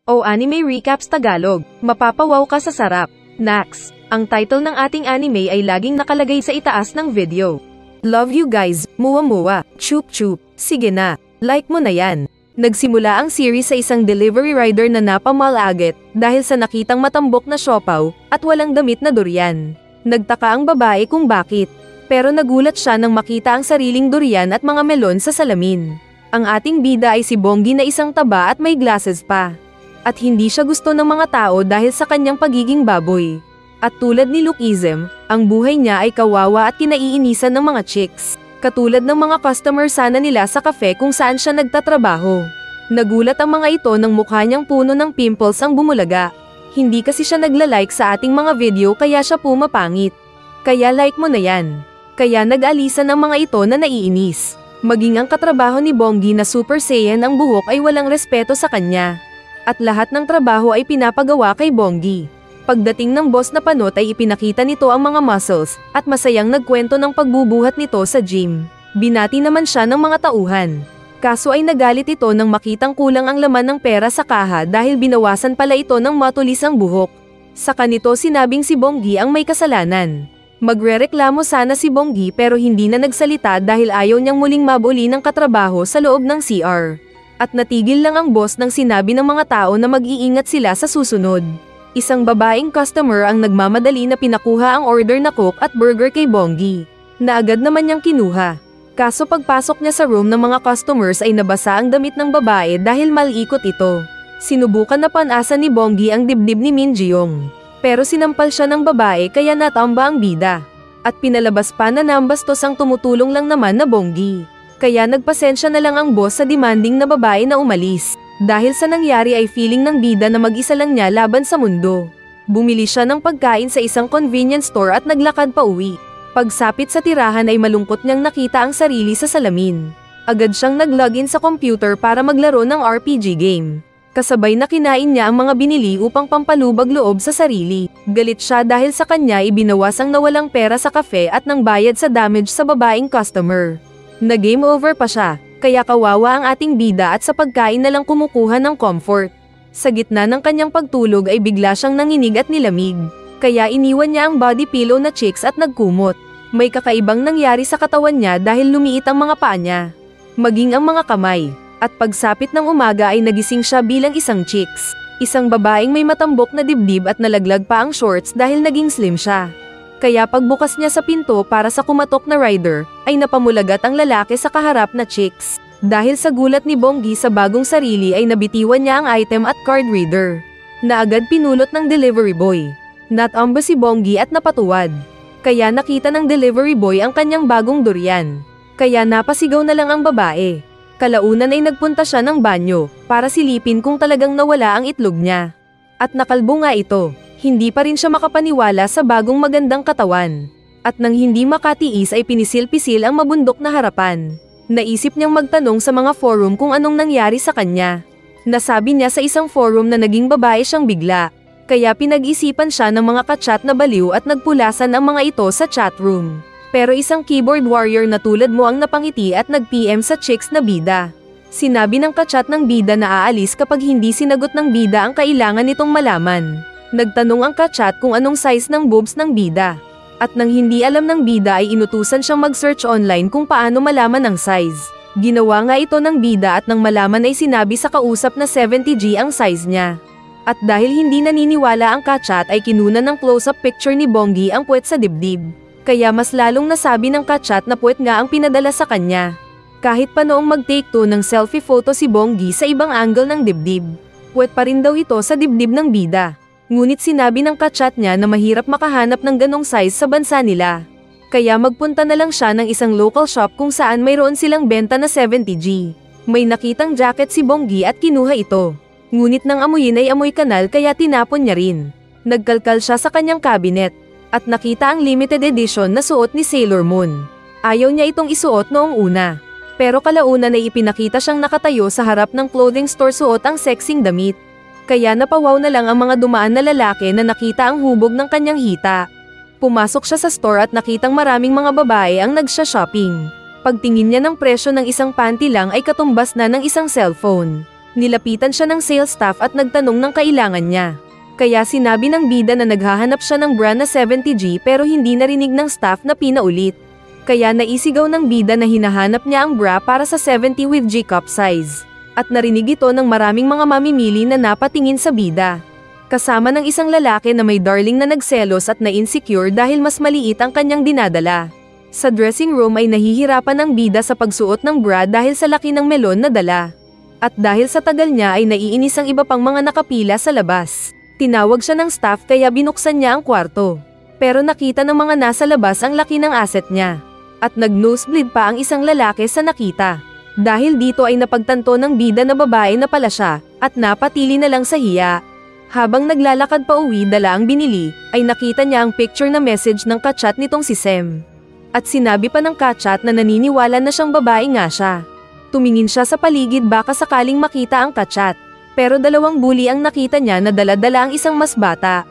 O Anime Recaps Tagalog, mapapawaw ka sa sarap. Nax, ang title ng ating anime ay laging nakalagay sa itaas ng video. Love you guys, muwa-muwa, chup-chup, sige na, like mo na yan. Nagsimula ang series sa isang delivery rider na napamalaget dahil sa nakitang matambok na siopaw at walang damit na durian. Nagtaka ang babae kung bakit, pero nagulat siya nang makita ang sariling durian at mga melon sa salamin. Ang ating bida ay si Bonggi na isang taba at may glasses pa. At hindi siya gusto ng mga tao dahil sa kanyang pagiging baboy. At tulad ni Lookism, ang buhay niya ay kawawa at kinaiinisan ng mga chicks. Katulad ng mga customer sana nila sa cafe kung saan siya nagtatrabaho. Nagulat ang mga ito nang mukha niyang puno ng pimples ang bumulaga. Hindi kasi siya nagla-like sa ating mga video kaya siya pumapangit. Kaya like mo na yan. Kaya nag-alisan ang mga ito na naiinis. Maging ang katrabaho ni Bonggi na Super Saiyan ang buhok ay walang respeto sa kanya. At lahat ng trabaho ay pinapagawa kay Bonggi. Pagdating ng boss na panot ay ipinakita nito ang mga muscles, at masayang nagkwento ng pagbubuhat nito sa gym. Binati naman siya ng mga tauhan. Kaso ay nagalit ito nang makitang kulang ang laman ng pera sa kaha dahil binawasan pala ito ng matulis ang buhok. Sa kanito sinabing si Bonggi ang may kasalanan. Magrereklamo sana si Bonggi pero hindi na nagsalita dahil ayaw niyang muling mabuli ng katrabaho sa loob ng CR. At natigil lang ang boss nang sinabi ng mga tao na mag-iingat sila sa susunod. Isang babaeng customer ang nagmamadali na pinakuha ang order na coke at burger kay Bonggi, na agad naman niyang kinuha. Kaso pagpasok niya sa room ng mga customers ay nabasa ang damit ng babae dahil malikot ito. Sinubukan na panasan ni Bonggi ang dibdib ni Min Ji-young. Pero sinampal siya ng babae kaya natamba ang bida. At pinalabas pa na nambastos ang tumutulong lang naman na Bonggi. Kaya nagpasensya na lang ang boss sa demanding na babae na umalis. Dahil sa nangyari ay feeling ng bida na mag-isa lang niya laban sa mundo. Bumili siya ng pagkain sa isang convenience store at naglakad pa uwi. Pagsapit sa tirahan ay malungkot niyang nakita ang sarili sa salamin. Agad siyang nag-login sa computer para maglaro ng RPG game. Kasabay na kinain niya ang mga binili upang pampalubag loob sa sarili. Galit siya dahil sa kanya ibinawas ang nawalang pera sa cafe at nang bayad sa damage sa babaeng customer. Na game over pa siya, kaya kawawa ang ating bida at sa pagkain na lang kumukuha ng comfort. Sa gitna ng kanyang pagtulog ay bigla siyang nanginig at nilamig. Kaya iniwan niya ang body pillow na chicks at nagkumot. May kakaibang nangyari sa katawan niya dahil lumiit ang mga paa niya. Maging ang mga kamay. At pagsapit ng umaga ay nagising siya bilang isang chicks. Isang babaeng may matambok na dibdib at nalaglag pa ang shorts dahil naging slim siya. Kaya pagbukas niya sa pinto para sa kumatok na rider, ay napamulagat ang lalaki sa kaharap na chicks. Dahil sa gulat ni Bonggi sa bagong sarili ay nabitiwan niya ang item at card reader. Na agad pinulot ng delivery boy. Natamba si Bonggi at napatuwad. Kaya nakita ng delivery boy ang kanyang bagong durian. Kaya napasigaw na lang ang babae. Kalaunan ay nagpunta siya ng banyo, para silipin kung talagang nawala ang itlog niya. At nakalbo nga ito. Hindi pa rin siya makapaniwala sa bagong magandang katawan. At nang hindi makatiis ay pinisil-pisil ang mabundok na harapan. Naisip niyang magtanong sa mga forum kung anong nangyari sa kanya. Nasabi niya sa isang forum na naging babae siyang bigla. Kaya pinag-isipan siya ng mga ka-chat na baliw at nagpulasan ang mga ito sa chat room. Pero isang keyboard warrior na tulad mo ang napangiti at nag-PM sa chicks na bida. Sinabi ng ka-chat ng bida na aalis kapag hindi sinagot ng bida ang kailangan nitong malaman. Nagtanong ang ka-chat kung anong size ng boobs ng bida. At nang hindi alam ng bida ay inutusan siyang mag-search online kung paano malaman ang size. Ginawa nga ito ng bida at nang malaman ay sinabi sa kausap na 70G ang size niya. At dahil hindi naniniwala ang ka-chat ay kinunan ng close-up picture ni Bonggi ang puwet sa dibdib. Kaya mas lalong nasabi ng ka-chat na puwet nga ang pinadala sa kanya. Kahit pa noong mag-take 2 ng selfie photo si Bonggi sa ibang angle ng dibdib, puwet pa rin daw ito sa dibdib ng bida. Ngunit sinabi ng ka-chat niya na mahirap makahanap ng ganong size sa bansa nila. Kaya magpunta na lang siya ng isang local shop kung saan mayroon silang benta na 70G. May nakitang jacket si Bonggi at kinuha ito. Ngunit nang amuyin ay amoy kanal kaya tinapon niya rin. Nagkalkal siya sa kanyang cabinet. At nakita ang limited edition na suot ni Sailor Moon. Ayaw niya itong isuot noong una. Pero kalaunan ay ipinakita siyang nakatayo sa harap ng clothing store suot ang sexing damit. Kaya napawaw na lang ang mga dumaan na lalaki na nakita ang hubog ng kanyang hita. Pumasok siya sa store at nakitang maraming mga babae ang nagsha-shopping. Pagtingin niya ng presyo ng isang panty lang ay katumbas na ng isang cellphone. Nilapitan siya ng sales staff at nagtanong ng kailangan niya. Kaya sinabi ng bida na naghahanap siya ng bra na 70G pero hindi narinig ng staff na pinaulit. Kaya naisigaw ng bida na hinahanap niya ang bra para sa 70 with G cup size. At narinig ito ng maraming mga mamimili na napatingin sa bida. Kasama ng isang lalaki na may darling na nagselos at na-insecure dahil mas maliit ang kanyang dinadala. Sa dressing room ay nahihirapan ang bida sa pagsuot ng bra dahil sa laki ng melon na dala. At dahil sa tagal niya ay naiinis ang iba pang mga nakapila sa labas. Tinawag siya ng staff kaya binuksan niya ang kwarto. Pero nakita ng mga nasa labas ang laki ng asset niya. At nag-nosebleed pa ang isang lalaki sa nakita. Dahil dito ay napagtanto ng bida na babae na pala siya, at napatili na lang sa hiya. Habang naglalakad pa uwi dala ang binili, ay nakita niya ang picture na message ng kachat nitong si Sem. At sinabi pa ng kachat na naniniwala na siyang babae nga siya. Tumingin siya sa paligid baka sakaling makita ang kachat. Pero dalawang bully ang nakita niya na dala-dala ang isang mas bata.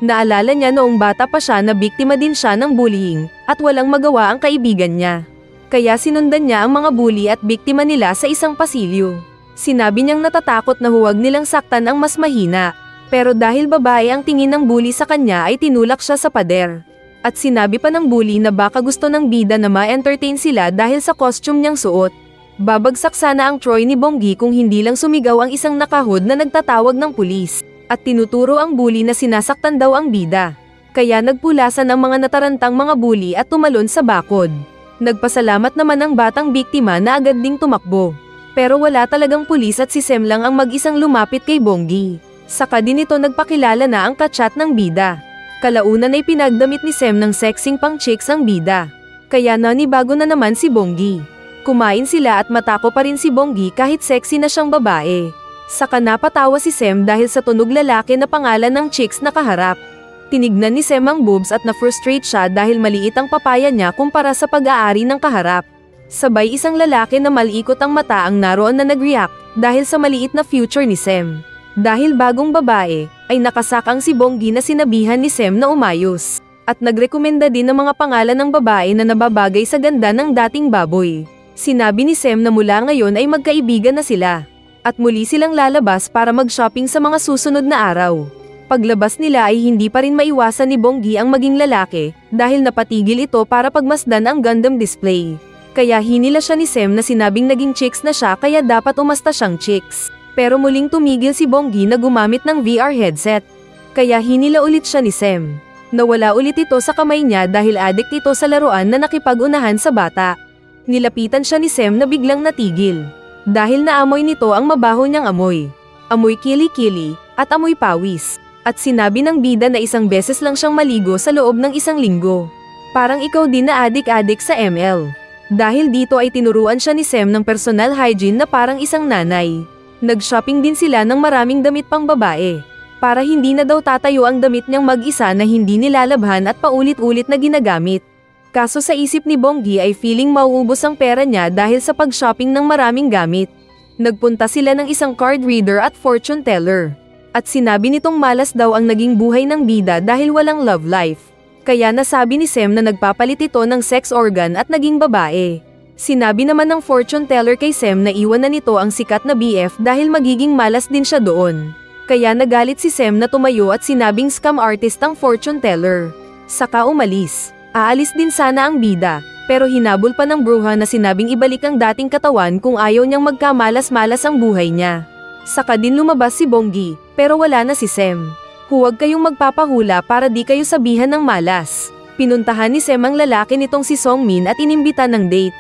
Naalala niya noong bata pa siya na biktima din siya ng bullying, at walang magawa ang kaibigan niya. Kaya sinundan niya ang mga bully at biktima nila sa isang pasilyo. Sinabi niyang natatakot na huwag nilang saktan ang mas mahina. Pero dahil babae ang tingin ng bully sa kanya ay tinulak siya sa pader. At sinabi pa ng bully na baka gusto ng bida na ma-entertain sila dahil sa costume niyang suot. Babagsak sana ang Troy ni Bonggi kung hindi lang sumigaw ang isang nakahod na nagtatawag ng pulis. At tinuturo ang bully na sinasaktan daw ang bida. Kaya nagpulasan ang mga natarantang mga bully at tumalon sa bakod. Nagpasalamat naman ang batang biktima na agad ding tumakbo. Pero wala talagang pulis at si Sem lang ang mag-isang lumapit kay Bonggi. Saka din ito nagpakilala na ang kachat ng bida. Kalaunan ay pinagdamit ni Sem ng sexing pang chicks ang bida. Kaya nanibago na naman si Bonggi. Kumain sila at matako pa rin si Bonggi kahit sexy na siyang babae. Saka napatawa si Sem dahil sa tunog lalaki na pangalan ng chicks na kaharap. Tinignan ni Sem ang boobs at na-frustrate siya dahil maliit ang papaya niya kumpara sa pag-aari ng kaharap. Sabay isang lalaki na malikot ang mata ang naroon na nag-react dahil sa maliit na future ni Sem. Dahil bagong babae, ay nakasakang si Bonggi na sinabihan ni Sem na umayos. At nagrekomenda din ng mga pangalan ng babae na nababagay sa ganda ng dating baboy. Sinabi ni Sem na mula ngayon ay magkaibigan na sila. At muli silang lalabas para mag-shopping sa mga susunod na araw. Paglabas nila ay hindi pa rin maiwasan ni Bonggi ang maging lalaki, dahil napatigil ito para pagmasdan ang Gundam display. Kaya hinila siya ni Sem na sinabing naging chicks na siya kaya dapat umasta siyang chicks. Pero muling tumigil si Bonggi na gumamit ng VR headset. Kaya hinila ulit siya ni Sem. Nawala ulit ito sa kamay niya dahil addict ito sa laruan na nakipag-unahan sa bata. Nilapitan siya ni Sem na biglang natigil. Dahil naamoy nito ang mabaho niyang amoy. Amoy kili-kili, at amoy pawis. At sinabi ng bida na isang beses lang siyang maligo sa loob ng isang linggo. Parang ikaw din na adik-adik sa ML. Dahil dito ay tinuruan siya ni Sem ng personal hygiene na parang isang nanay. Nag-shopping din sila ng maraming damit pang babae. Para hindi na daw tatayo ang damit niyang mag-isa na hindi nilalabhan at paulit-ulit na ginagamit. Kaso sa isip ni Bonggi ay feeling mauubos ang pera niya dahil sa pag-shopping ng maraming gamit. Nagpunta sila ng isang card reader at fortune teller. At sinabi nitong malas daw ang naging buhay ng bida dahil walang love life. Kaya nasabi ni Sem na nagpapalit ito ng sex organ at naging babae. Sinabi naman ng fortune teller kay Sem na iwan na nito ang sikat na BF dahil magiging malas din siya doon. Kaya nagalit si Sem na tumayo at sinabing scam artist ang fortune teller. Saka umalis. Aalis din sana ang bida, pero hinabol pa ng bruha na sinabing ibalik ang dating katawan kung ayaw niyang magkamalas-malas ang buhay niya. Saka din lumabas si Bonggi, pero wala na si Sem. Huwag kayong magpapahula para di kayo sabihan ng malas. Pinuntahan ni Sem ang lalaki nitong si Songmin at inimbita ng date.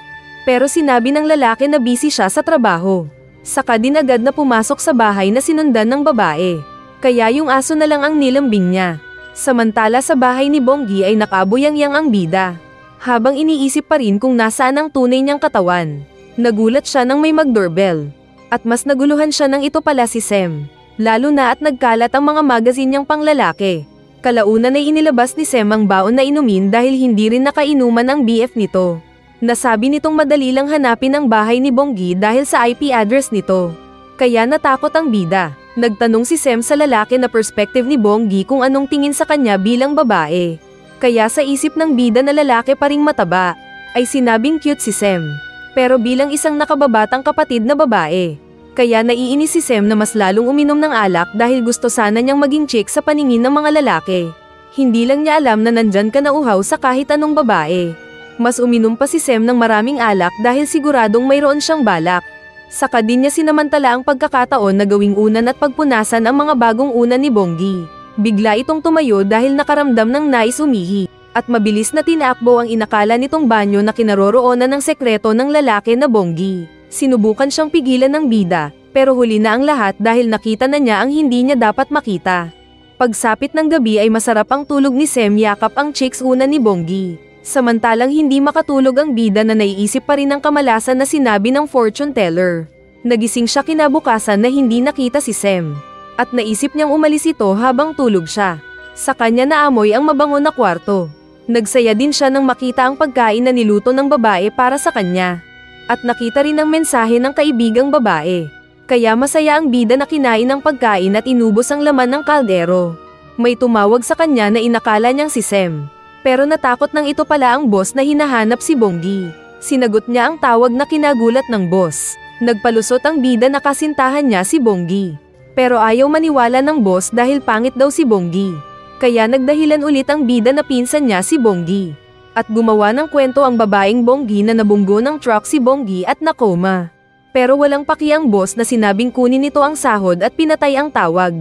Pero sinabi ng lalaki na busy siya sa trabaho. Saka din agad na pumasok sa bahay na sinundan ng babae. Kaya yung aso na lang ang nilambing niya. Samantala sa bahay ni Bonggi ay nakabuyang-yang ang bida. Habang iniisip pa rin kung nasaan ang tunay niyang katawan. Nagulat siya nang may mag-doorbell. At mas naguluhan siya nang ito pala si Sem. Lalo na at nagkalat ang mga magazine niyang panglalaki. Kalaunan ay inilabas ni Sem ang baon na inumin dahil hindi rin nakainuman ang BF nito. Nasabi nitong madali lang hanapin ang bahay ni Bonggi dahil sa IP address nito. Kaya natakot ang bida. Nagtanong si Sem sa lalaki na perspective ni Bonggi kung anong tingin sa kanya bilang babae. Kaya sa isip ng bida na lalaki pa ring mataba, ay sinabing cute si Sem. Pero bilang isang nakababatang kapatid na babae, Kaya naiinis si Sem na mas lalong uminom ng alak dahil gusto sana niyang maging chick sa paningin ng mga lalaki. Hindi lang niya alam na nandyan ka na uhaw sa kahit anong babae. Mas uminom pa si Sem ng maraming alak dahil siguradong mayroon siyang balak. Saka din niya sinamantala ang pagkakataon na gawing unan at pagpunasan ang mga bagong unan ni Bonggi. Bigla itong tumayo dahil nakaramdam ng nais umihi. At mabilis na tinakbo ang inakala nitong banyo na kinaroroonan ng sekreto ng lalaki na Bonggi. Sinubukan siyang pigilan ng bida, pero huli na ang lahat dahil nakita na niya ang hindi niya dapat makita. Pagsapit ng gabi ay masarap ang tulog ni Sem, yakap ang chicks una ni Bonggi. Samantalang hindi makatulog ang bida na naiisip pa rin ang kamalasan na sinabi ng fortune teller. Nagising siya kinabukasan na hindi nakita si Sem. At naisip niyang umalis ito habang tulog siya. Sa kanya naamoy ang mabango na kwarto. Nagsaya din siya nang makita ang pagkain na niluto ng babae para sa kanya. At nakita rin ang mensahe ng kaibigang babae. Kaya masaya ang bida na kinain ang pagkain at inubos ang laman ng kaldero. May tumawag sa kanya na inakala niyang si Sem. Pero natakot nang ito pala ang boss na hinahanap si Bonggi. Sinagot niya ang tawag na kinagulat ng boss. Nagpalusot ang bida na kasintahan niya si Bonggi. Pero ayaw maniwala ng boss dahil pangit daw si Bonggi. Kaya nagdahilan ulit ang bida na pinsan niya si Bonggi. At gumawa ng kwento ang babaeng Bonggi na nabunggo ng truck si Bonggi at nakoma. Pero walang paki ang boss na sinabing kunin nito ang sahod at pinatay ang tawag.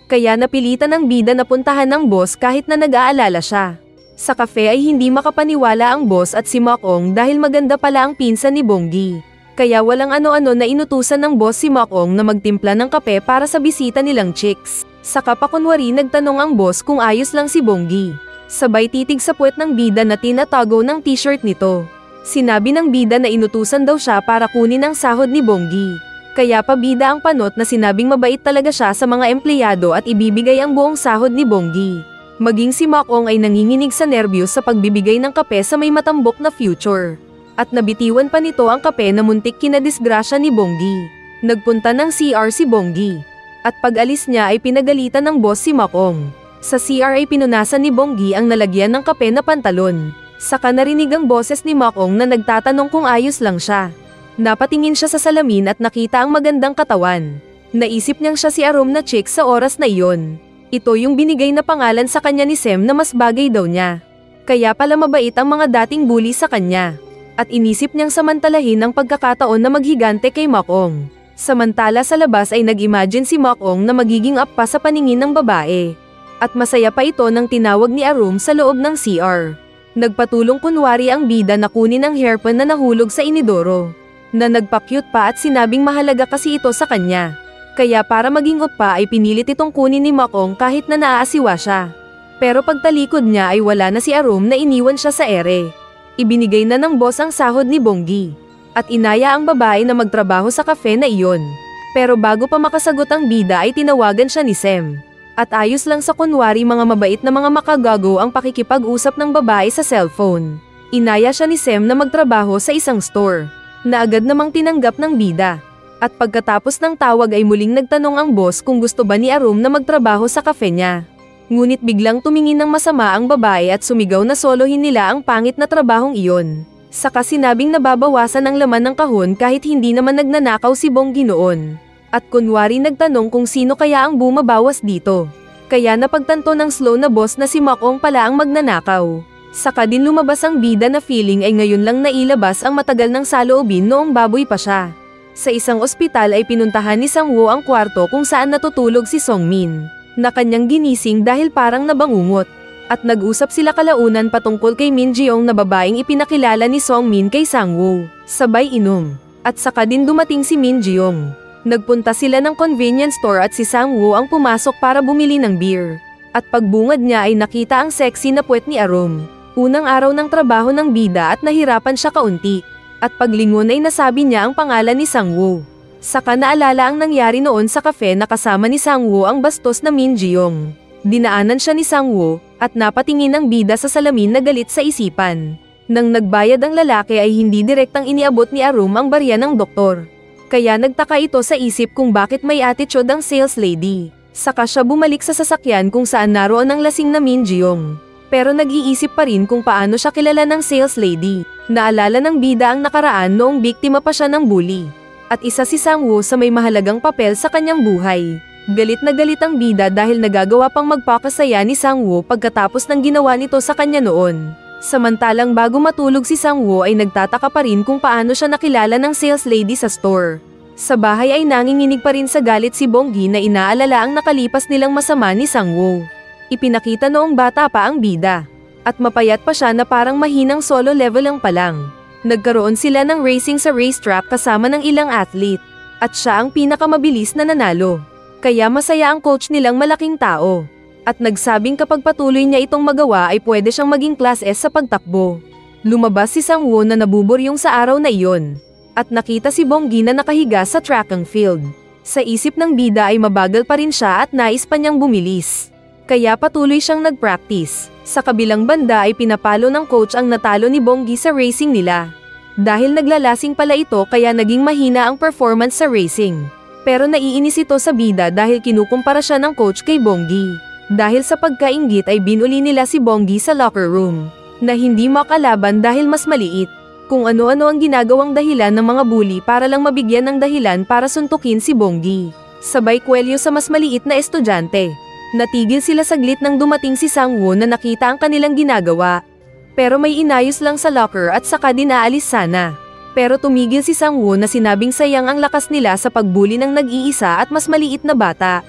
Kaya napilitan ng bida na puntahan ng boss kahit na nag-aalala siya. Sa cafe ay hindi makapaniwala ang boss at si Makong dahil maganda pala ang pinsan ni Bonggi. Kaya walang ano-ano na inutusan ng boss si Makong na magtimpla ng kape para sa bisita nilang chicks. Saka pa kunwari nagtanong ang boss kung ayos lang si Bonggi. Sabay titig sa puwet ng bida na tinatago ng t-shirt nito. Sinabi ng bida na inutusan daw siya para kunin ang sahod ni Bonggi. Kaya pa bida ang panot na sinabing mabait talaga siya sa mga empleyado at ibibigay ang buong sahod ni Bonggi. Maging si Makong ay nanginginig sa nerbiyos sa pagbibigay ng kape sa may matambok na future. At nabitiwan pa nito ang kape na muntik kinadisgrasya ni Bonggi. Nagpunta ng CR si Bonggi. At pag-alis niya ay pinagalitan ng boss si Makong. Sa CR ay pinunasan ni Bonggi ang nalagyan ng kape na pantalon. Saka narinig ang boses ni Makong na nagtatanong kung ayos lang siya. Napatingin siya sa salamin at nakita ang magandang katawan. Naisip niyang siya si Arum na chick sa oras na iyon. Ito yung binigay na pangalan sa kanya ni Sem na mas bagay daw niya. Kaya pala mabait ang mga dating bully sa kanya. At inisip niyang samantalahin ang pagkakataon na maghigante kay Makong. Samantala sa labas ay nag-imagine si Makong na magiging up pa sa paningin ng babae. At masaya pa ito nang tinawag ni Arum sa loob ng CR. Nagpatulong kunwari ang bida na kunin ang hairpin na nahulog sa inidoro. Na nagpa-cute pa at sinabing mahalaga kasi ito sa kanya. Kaya para maging upa ay pinilit itong kunin ni Makong kahit na naaasiwa siya. Pero pagtalikod niya ay wala na si Arum na iniwan siya sa ere. Ibinigay na ng boss ang sahod ni Bonggi. At inaya ang babae na magtrabaho sa cafe na iyon. Pero bago pa makasagot ang bida ay tinawagan siya ni Sem. At ayos lang sa kunwari mga mabait na mga makagago ang pakikipag-usap ng babae sa cellphone. Inaya siya ni Sem na magtrabaho sa isang store. Na agad namang tinanggap ng bida. At pagkatapos ng tawag ay muling nagtanong ang boss kung gusto ba ni Arum na magtrabaho sa cafe niya. Ngunit biglang tumingin ng masama ang babae at sumigaw na solohin nila ang pangit na trabahong iyon. Saka sinabing nababawasan ang laman ng kahon kahit hindi naman nagnanakaw si Bonggi noon. At kunwari nagtanong kung sino kaya ang bumabawas dito. Kaya napagtanto ng slow na boss na si Makong pala ang magnanakaw. Saka din lumabas ang bida na feeling ay ngayon lang nailabas ang matagal ng saloobin noong baboy pa siya. Sa isang ospital ay pinuntahan ni Sang-woo ang kwarto kung saan natutulog si Song-min. Na kanyang ginising dahil parang nabangungot. At nag-usap sila kalaunan patungkol kay Min Jeong na babaeng ipinakilala ni Song-min kay Sang-woo. Sabay inom. At saka din dumating si Min Jeong. Nagpunta sila ng convenience store at si Sang-woo ang pumasok para bumili ng beer. At pagbungad niya ay nakita ang sexy na puwet ni Arum. Unang araw ng trabaho ng bida at nahirapan siya kaunti. At paglingon ay nasabi niya ang pangalan ni Sang-woo. Saka naalala ang nangyari noon sa cafe na kasama ni Sang-woo ang bastos na Min Jeong. Dinaanan siya ni Sang-woo at napatingin ang bida sa salamin na galit sa isipan. Nang nagbayad ang lalaki ay hindi direktang iniabot ni Arum ang barya ng doktor. Kaya nagtaka ito sa isip kung bakit may attitude ang sales lady. Saka siya bumalik sa sasakyan kung saan naroon ang lasing na Min Jeong. Pero nag-iisip pa rin kung paano siya kilala ng sales lady. Naalala ng bida ang nakaraan noong biktima pa siya ng bully. At isa si Sang-woo sa may mahalagang papel sa kanyang buhay. Galit na galit ang bida dahil nagagawa pang magpakasaya ni Sang-woo pagkatapos ng ginawa nito sa kanya noon. Samantalang bago matulog si Sang-woo ay nagtataka pa rin kung paano siya nakilala ng sales lady sa store. Sa bahay ay nanginginig pa rin sa galit si Bonggi na inaalala ang nakalipas nilang masama ni Sang-woo. Ipinakita noong bata pa ang bida. At mapayat pa siya na parang mahinang solo level lang pa lang. Nagkaroon sila ng racing sa racetrack kasama ng ilang athlete. At siya ang pinakamabilis na nanalo. Kaya masaya ang coach nilang malaking tao. At nagsabing kapag patuloy niya itong magawa ay pwede siyang maging class S sa pagtakbo. Lumabas si Sang-woo na nabuburyong sa araw na iyon. At nakita si Bonggi na nakahiga sa track and field. Sa isip ng bida ay mabagal pa rin siya at nais pa niyang bumilis. Kaya patuloy siyang nag-practice. Sa kabilang banda ay pinapalo ng coach ang natalo ni Bonggi sa racing nila. Dahil naglalasing pala ito kaya naging mahina ang performance sa racing. Pero naiinis ito sa bida dahil kinukumpara siya ng coach kay Bonggi. Dahil sa pagkainggit ay binuli nila si Bonggi sa locker room. Na hindi makalaban dahil mas maliit. Kung ano-ano ang ginagawang dahilan ng mga bully para lang mabigyan ng dahilan para suntukin si Bonggi. Sabay kwelyo sa mas maliit na estudyante. Natigil sila saglit nang dumating si Sang-woo na nakita ang kanilang ginagawa. Pero may inayos lang sa locker at saka dinaalis sana. Pero tumigil si Sang-woo na sinabing sayang ang lakas nila sa pagbully ng nag-iisa at mas maliit na bata.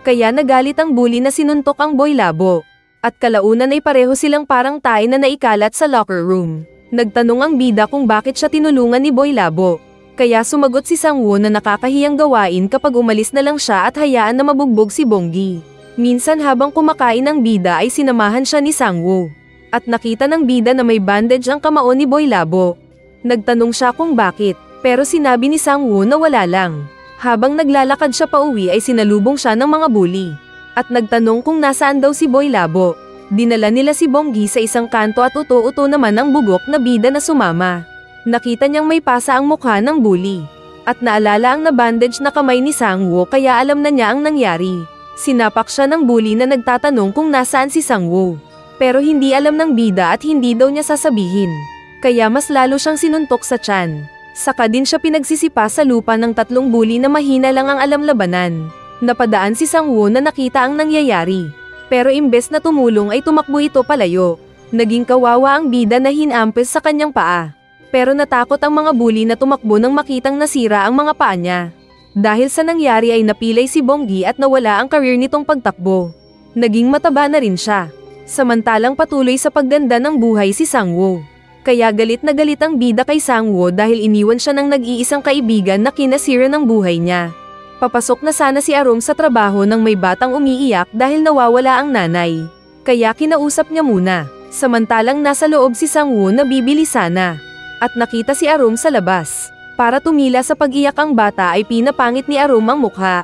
Kaya nagalit ang bully na sinuntok ang boy labo. At kalaunan ay pareho silang parang tae na naikalat sa locker room. Nagtanong ang bida kung bakit siya tinulungan ni Boy Labo. Kaya sumagot si Sang-woo na nakakahiyang gawain kapag umalis na lang siya at hayaan na mabugbog si Bonggi. Minsan habang kumakain ang bida ay sinamahan siya ni Sang-woo. At nakita ng bida na may bandage ang kamao ni Boy Labo. Nagtanong siya kung bakit, pero sinabi ni Sang-woo na wala lang. Habang naglalakad siya pauwi ay sinalubong siya ng mga bully. At nagtanong kung nasaan daw si Boy Labo. Dinala nila si Bonggi sa isang kanto at uto-uto naman ang bugok na bida na sumama. Nakita niyang may pasa ang mukha ng bully. At naalala ang na-bandage na kamay ni Sang-woo kaya alam na niya ang nangyari. Sinapak siya ng bully na nagtatanong kung nasaan si Sang-woo. Pero hindi alam ng bida at hindi daw niya sasabihin. Kaya mas lalo siyang sinuntok sa tiyan. Saka din siya pinagsisipa sa lupa ng tatlong bully na mahina lang ang alam labanan. Napadaan si Sang-woo na nakita ang nangyayari. Pero imbes na tumulong ay tumakbo ito palayo. Naging kawawa ang bida na hinampes sa kanyang paa. Pero natakot ang mga bully na tumakbo nang makitang nasira ang mga paa niya. Dahil sa nangyari ay napilay si Bonggi at nawala ang career nitong pagtakbo. Naging mataba na rin siya. Samantalang patuloy sa pagganda ng buhay si Sang-woo. Kaya galit na galit ang bida kay Sang-woo dahil iniwan siya ng nag-iisang kaibigan na kinasira ng buhay niya. Papasok na sana si Arum sa trabaho nang may batang umiiyak dahil nawawala ang nanay. Kaya kinausap niya muna. Samantalang nasa loob si Sang-woo na bibili sana. At nakita si Arum sa labas. Para tumila sa pag-iyak ang bata ay pinapangit ni Arum ang mukha.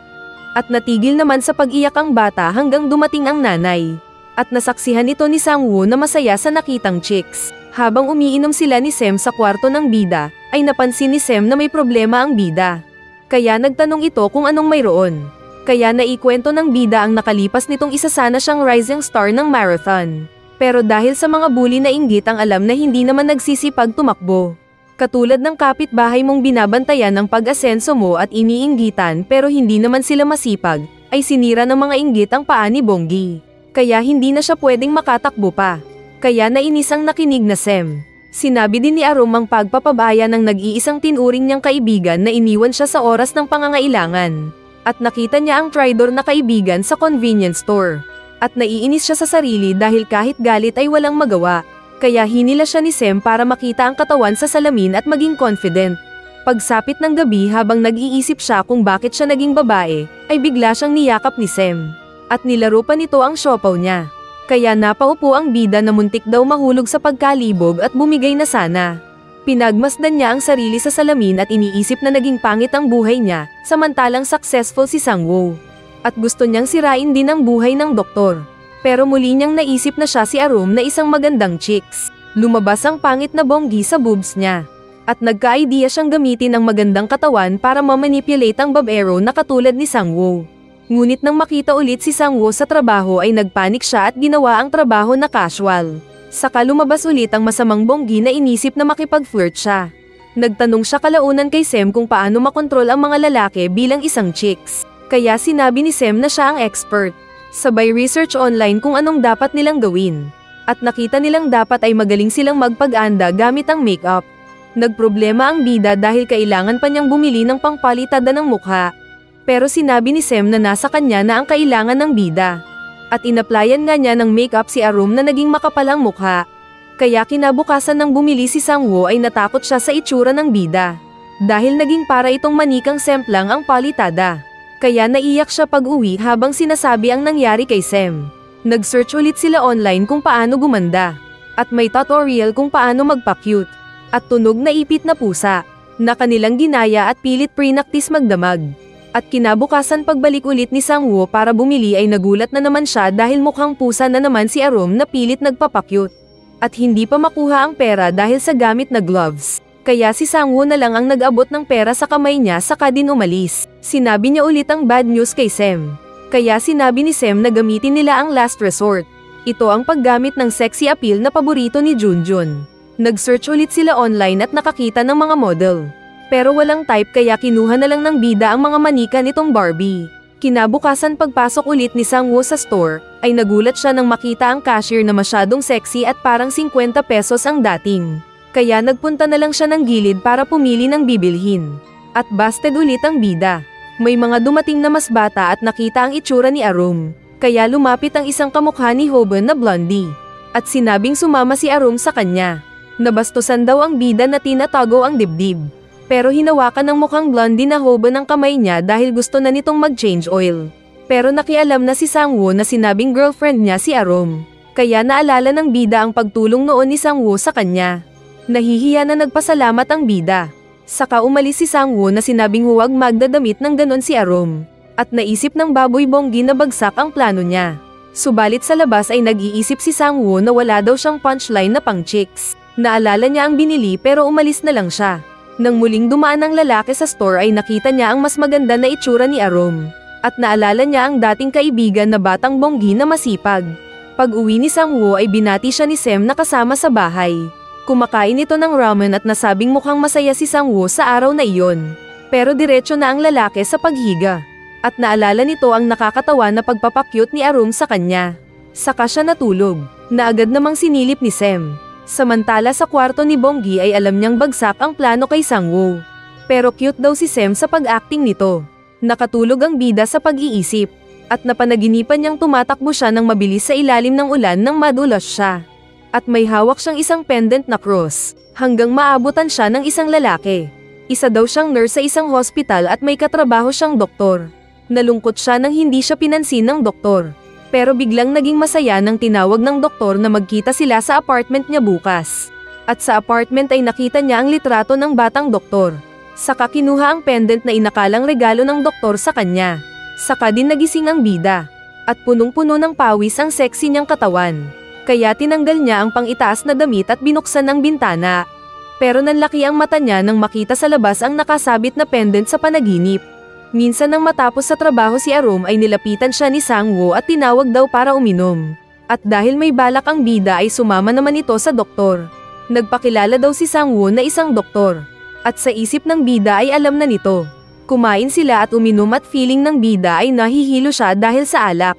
At natigil naman sa pag-iyak ang bata hanggang dumating ang nanay. At nasaksihan ito ni Sang-woo na masaya sa nakitang chicks. Habang umiinom sila ni Sem sa kwarto ng bida, ay napansin ni Sem na may problema ang bida. Kaya nagtanong ito kung anong mayroon. Kaya naikwento ng bida ang nakalipas nitong isa sana siyang rising star ng marathon. Pero dahil sa mga bully na inggit ang alam na hindi naman nagsisipag tumakbo. Katulad ng kapitbahay mong binabantayan ng pag-asenso mo at iniinggitan pero hindi naman sila masipag, ay sinira ng mga inggit ang paa ni Bonggi. Kaya hindi na siya pwedeng makatakbo pa. Kaya nainis ang nakinig na Sem. Sinabi din ni Arum ang pagpapabaya ng nag-iisang tinuring niyang kaibigan na iniwan siya sa oras ng pangangailangan. At nakita niya ang traidor na kaibigan sa convenience store. At naiinis siya sa sarili dahil kahit galit ay walang magawa. Kaya hinila siya ni Sem para makita ang katawan sa salamin at maging confident. Pagsapit ng gabi habang nag-iisip siya kung bakit siya naging babae, ay bigla siyang niyakap ni Sem. At nilaro pa nito ang siopaw niya. Kaya napaupo ang bida na muntik daw mahulog sa pagkalibog at bumigay na sana. Pinagmasdan niya ang sarili sa salamin at iniisip na naging pangit ang buhay niya, samantalang successful si Sang-woo. At gusto niyang sirain din ang buhay ng doktor. Pero muli niyang naisip na siya si Arum na isang magandang chicks. Lumabas ang pangit na Bonggi sa boobs niya. At nagka-idea siyang gamitin ang magandang katawan para mamanipulate ang babero na katulad ni Sang-woo. Ngunit nang makita ulit si Sang-woo sa trabaho ay nagpanik siya at ginawa ang trabaho na casual. Saka lumabas ulit ang masamang Bonggi na inisip na makipag-flirt siya. Nagtanong siya kalaunan kay Sem kung paano makontrol ang mga lalaki bilang isang chicks. Kaya sinabi ni Sem na siya ang expert. Sabay research online kung anong dapat nilang gawin. At nakita nilang dapat ay magaling silang magpag-anda gamit ang makeup. Nagproblema ang bida dahil kailangan pa niyang bumili ng pangpalitada ng mukha. Pero sinabi ni Sem na nasa kanya na ang kailangan ng bida. At inaplayan nga niya ng makeup si Arum na naging makapal ang mukha. Kaya kinabukasan ng bumili si Sangwoo ay natakot siya sa itsura ng bida. Dahil naging para itong manikang semplang ang palitada. Kaya naiyak siya pag-uwi habang sinasabi ang nangyari kay Sem. Nag-search ulit sila online kung paano gumanda. At may tutorial kung paano magpa-cute. At tunog na ipit na pusa. Na kanilang ginaya at pilit pre-practice magdamag. At kinabukasan pagbalik ulit ni Sangwoo para bumili ay nagulat na naman siya dahil mukhang pusa na naman si Arum na pilit nagpapakyut. At hindi pa makuha ang pera dahil sa gamit na gloves. Kaya si Sangwoo na lang ang nag-abot ng pera sa kamay niya saka din umalis. Sinabi niya ulit ang bad news kay Sem. Kaya sinabi ni Sem na gamitin nila ang last resort. Ito ang paggamit ng sexy appeal na paborito ni Junjun. Nag-search ulit sila online at nakakita ng mga model. Pero walang type kaya kinuha na lang ng bida ang mga manika nitong Barbie. Kinabukasan pagpasok ulit ni Sangwoo sa store, ay nagulat siya nang makita ang cashier na masyadong sexy at parang 50 pesos ang dating. Kaya nagpunta na lang siya ng gilid para pumili ng bibilhin. At busted ulit ang bida. May mga dumating na mas bata at nakita ang itsura ni Arum. Kaya lumapit ang isang kamukha ni Hoban na blondie. At sinabing sumama si Arum sa kanya. Nabastusan daw ang bida na tinatago ang dibdib. Pero hinawakan ng mukhang blondie na Hoban ang kamay niya dahil gusto na nitong mag-change oil. Pero nakialam na si Sangwoo na sinabing girlfriend niya si Arum. Kaya naalala ng bida ang pagtulong noon ni Sangwoo sa kanya. Nahihiya na nagpasalamat ang bida. Saka umalis si Sangwoo na sinabing huwag magdadamit ng ganon si Arum. At naisip ng baboy bonggi na bagsak ang plano niya. Subalit sa labas ay nag-iisip si Sangwoo na wala daw siyang punchline na pang chicks. Naalala niya ang binili pero umalis na lang siya. Nang muling dumaan ang lalaki sa store ay nakita niya ang mas maganda na itsura ni Arum. At naalala niya ang dating kaibigan na batang bonggi na masipag. Pag-uwi ni Sangwoo ay binati siya ni Sem na kasama sa bahay. Kumakain ito ng ramen at nasabing mukhang masaya si Sangwoo sa araw na iyon. Pero diretso na ang lalaki sa paghiga. At naalala nito ang nakakatawa na pagpapakyut ni Arum sa kanya. Saka siya natulog, na agad namang sinilip ni Sem. Samantala sa kwarto ni Bonggi ay alam niyang bagsak ang plano kay Sangwoo. Pero cute daw si Sem sa pag-acting nito. Nakatulog ang bida sa pag-iisip. At napanaginipan niyang tumatakbo siya ng mabilis sa ilalim ng ulan nang madulas siya. At may hawak siyang isang pendant na cross, hanggang maabutan siya ng isang lalaki. Isa daw siyang nurse sa isang hospital at may katrabaho siyang doktor. Nalungkot siya nang hindi siya pinansin ng doktor. Pero biglang naging masaya nang tinawag ng doktor na magkita sila sa apartment niya bukas. At sa apartment ay nakita niya ang litrato ng batang doktor. Saka kinuha ang pendant na inakalang regalo ng doktor sa kanya. Saka din nagising ang bida. At punong-puno ng pawis ang sexy niyang katawan. Kaya tinanggal niya ang pang-itaas na damit at binuksan ang bintana. Pero nanlaki ang mata niya nang makita sa labas ang nakasabit na pendant sa panaginip. Minsan nang matapos sa trabaho si Arum ay nilapitan siya ni Sangwoo at tinawag daw para uminom. At dahil may balak ang bida ay sumama naman ito sa doktor. Nagpakilala daw si Sangwoo na isang doktor. At sa isip ng bida ay alam na nito. Kumain sila at uminom at feeling ng bida ay nahihilo siya dahil sa alak.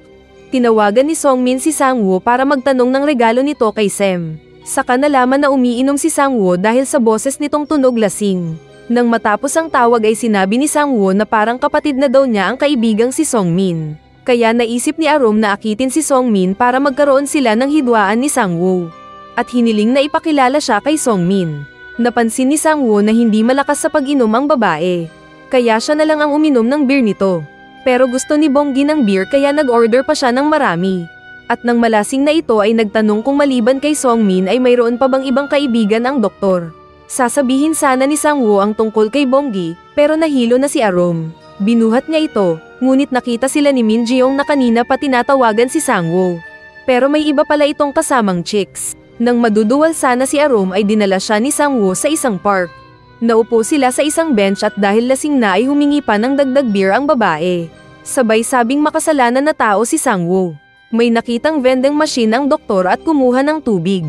Tinawagan ni Songmin si Sangwoo para magtanong ng regalo nito kay Sem. Saka nalaman na umiinom si Sangwoo dahil sa boses nitong tunog lasing. Nang matapos ang tawag ay sinabi ni Sangwoo na parang kapatid na daw niya ang kaibigang si Songmin. Kaya naisip ni Arum na akitin si Songmin para magkaroon sila ng hidwaan ni Sangwoo. At hiniling na ipakilala siya kay Songmin. Napansin ni Sangwoo na hindi malakas sa pag-inom ang babae. Kaya siya na lang ang uminom ng beer nito. Pero gusto ni Bonggi ng beer kaya nag-order pa siya ng marami. At nang malasing na ito ay nagtanong kung maliban kay Songmin ay mayroon pa bang ibang kaibigan ang doktor. Sasabihin sana ni Sangwoo ang tungkol kay Bonggi, pero nahilo na si Arum. Binuhat niya ito, ngunit nakita sila ni Min Jeong na kanina pa tinatawagan si Sangwoo. Pero may iba pala itong kasamang chicks. Nang maduduwal sana si Arum ay dinala siya ni Sangwoo sa isang park. Naupo sila sa isang bench at dahil lasing na ay humingi pa ng dagdag beer ang babae. Sabay sabing makasalanan na tao si Sangwoo. May nakitang vending machine ang doktor at kumuha ng tubig.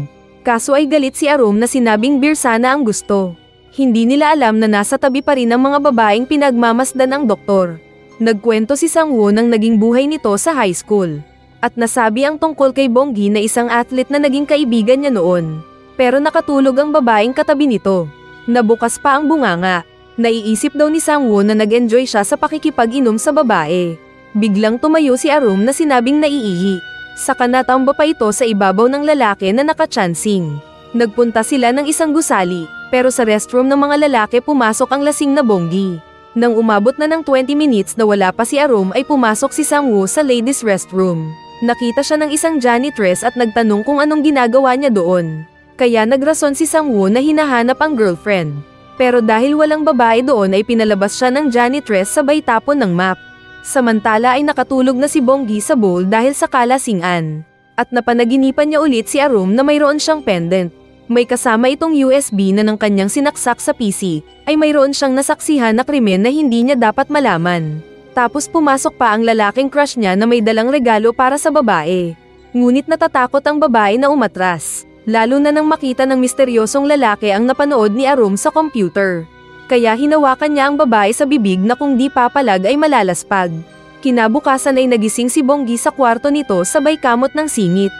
Kaso ay galit si Arum na sinabing beer sana ang gusto. Hindi nila alam na nasa tabi pa rin ang mga babaeng pinagmamasdan ang doktor. Nagkwento si Sang-woo ng naging buhay nito sa high school. At nasabi ang tungkol kay Bonggi na isang athlete na naging kaibigan niya noon. Pero nakatulog ang babaeng katabi nito. Nabukas pa ang bunganga. Naiisip daw ni Sang-woo na nag-enjoy siya sa pakikipag-inom sa babae. Biglang tumayo si Arum na sinabing naiihi. Saka natamba pa ito sa ibabaw ng lalaki na nakachansing. Nagpunta sila ng isang gusali, pero sa restroom ng mga lalaki pumasok ang lasing na Bonggi. Nang umabot na ng 20 minutes na wala pa si Arum ay pumasok si Sang-woo sa ladies restroom. Nakita siya ng isang janitress at nagtanong kung anong ginagawa niya doon. Kaya nagrason si Sang-woo na hinahanap ang girlfriend. Pero dahil walang babae doon ay pinalabas siya ng janitress sabay tapon ng map. Samantala ay nakatulog na si Bonggi sa bowl dahil sa kalasingan. At napanaginipan niya ulit si Arum na mayroon siyang pendant. May kasama itong USB na ng kanyang sinaksak sa PC, ay mayroon siyang nasaksihan na krimen na hindi niya dapat malaman. Tapos pumasok pa ang lalaking crush niya na may dalang regalo para sa babae. Ngunit natatakot ang babae na umatras, lalo na nang makita ng misteryosong lalaki ang napanood ni Arum sa computer. Kaya hinawakan niya ang babae sa bibig na kung di papalag ay malalaspag. Kinabukasan ay nagising si Bonggi sa kwarto nito sabay kamot ng singit.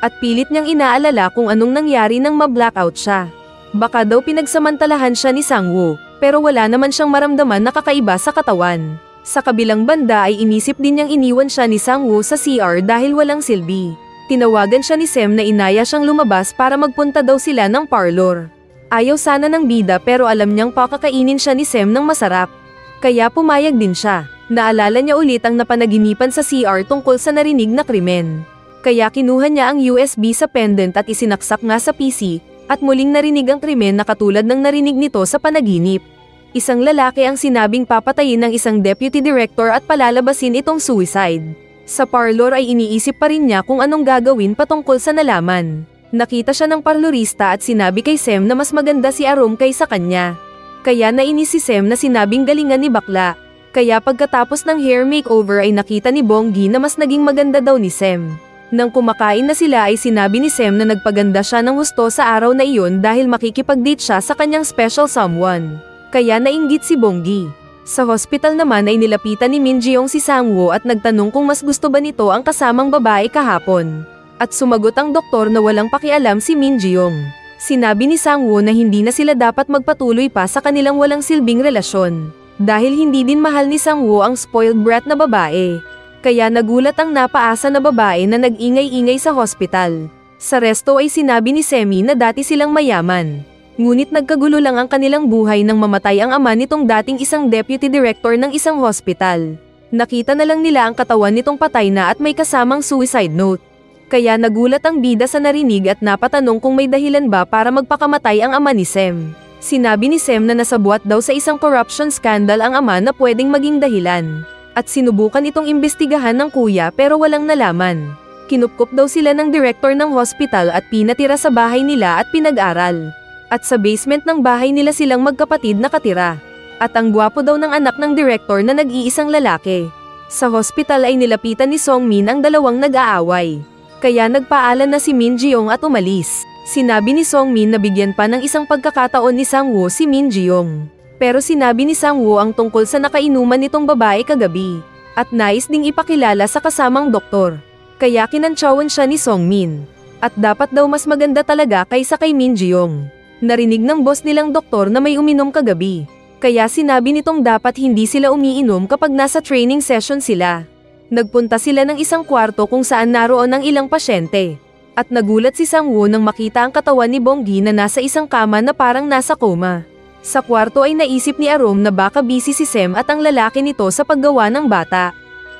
At pilit niyang inaalala kung anong nangyari nang ma-blackout siya. Baka daw pinagsamantalahan siya ni Sang-woo, pero wala naman siyang maramdaman na kakaiba sa katawan. Sa kabilang banda ay inisip din niyang iniwan siya ni Sang-woo sa CR dahil walang silbi. Tinawagan siya ni Sem na inaya siyang lumabas para magpunta daw sila ng parlor. Ayaw sana ng bida pero alam niyang pakakainin siya ni Sem ng masarap. Kaya pumayag din siya. Naalala niya ulit ang napanaginipan sa CR tungkol sa narinig na krimen. Kaya kinuha niya ang USB sa pendant at isinaksak nga sa PC, at muling narinig ang krimen na katulad ng narinig nito sa panaginip. Isang lalaki ang sinabing papatayin ng isang deputy director at palalabasin itong suicide. Sa parlor ay iniisip pa rin niya kung anong gagawin patungkol sa nalaman. Nakita siya ng parlorista at sinabi kay Sem na mas maganda si Arum kaysa kanya. Kaya nainis si Sem na sinabing galingan ni bakla. Kaya pagkatapos ng hair makeover ay nakita ni Bonggi na mas naging maganda daw ni Sem. Nang kumakain na sila ay sinabi ni Sem na nagpaganda siya ng husto sa araw na iyon dahil makikipag-date siya sa kanyang special someone. Kaya nainggit si Bonggi. Sa hospital naman ay nilapitan ni Min Ji-young si Sang-woo at nagtanong kung mas gusto ba nito ang kasamang babae kahapon. At sumagot ang doktor na walang pakialam si Min Ji-young. Sinabi ni Sang-woo na hindi na sila dapat magpatuloy pa sa kanilang walang silbing relasyon. Dahil hindi din mahal ni Sang-woo ang spoiled brat na babae. Kaya nagulat ang napaasa na babae na nag-ingay-ingay sa hospital. Sa resto ay sinabi ni Semi na dati silang mayaman. Ngunit nagkagulo lang ang kanilang buhay nang mamatay ang ama nitong dating isang deputy director ng isang hospital. Nakita na lang nila ang katawan nitong patay na at may kasamang suicide note. Kaya nagulat ang bida sa narinig at napatanong kung may dahilan ba para magpakamatay ang ama ni Sem. Sinabi ni Sem na nasabuat daw sa isang corruption scandal ang ama na pwedeng maging dahilan. At sinubukan itong imbestigahan ng kuya pero walang nalaman. Kinupkup daw sila ng direktor ng hospital at pinatira sa bahay nila at pinag-aral. At sa basement ng bahay nila silang magkapatid nakatira. At ang gwapo daw ng anak ng direktor na nag-iisang lalaki. Sa hospital ay nilapitan ni Song Min ang dalawang nag-aaway. Kaya nagpaalan na si Min Ji-young at umalis. Sinabi ni Song Min na bigyan pa ng isang pagkakataon ni Sang-woo si Min Ji-young. Pero sinabi ni Sang-woo ang tungkol sa nakainuman nitong babae kagabi. At nais ding ipakilala sa kasamang doktor. Kaya kinantsawan siya ni Song Min. At dapat daw mas maganda talaga kaysa kay Min Ji-young. Narinig ng boss nilang doktor na may uminom kagabi. Kaya sinabi nitong dapat hindi sila umiinom kapag nasa training session sila. Nagpunta sila ng isang kwarto kung saan naroon ang ilang pasyente. At nagulat si Sang-woo nang makita ang katawan ni Bonggi na nasa isang kama na parang nasa coma. Sa kwarto ay naisip ni Arum na baka busy si Sem at ang lalaki nito sa paggawa ng bata.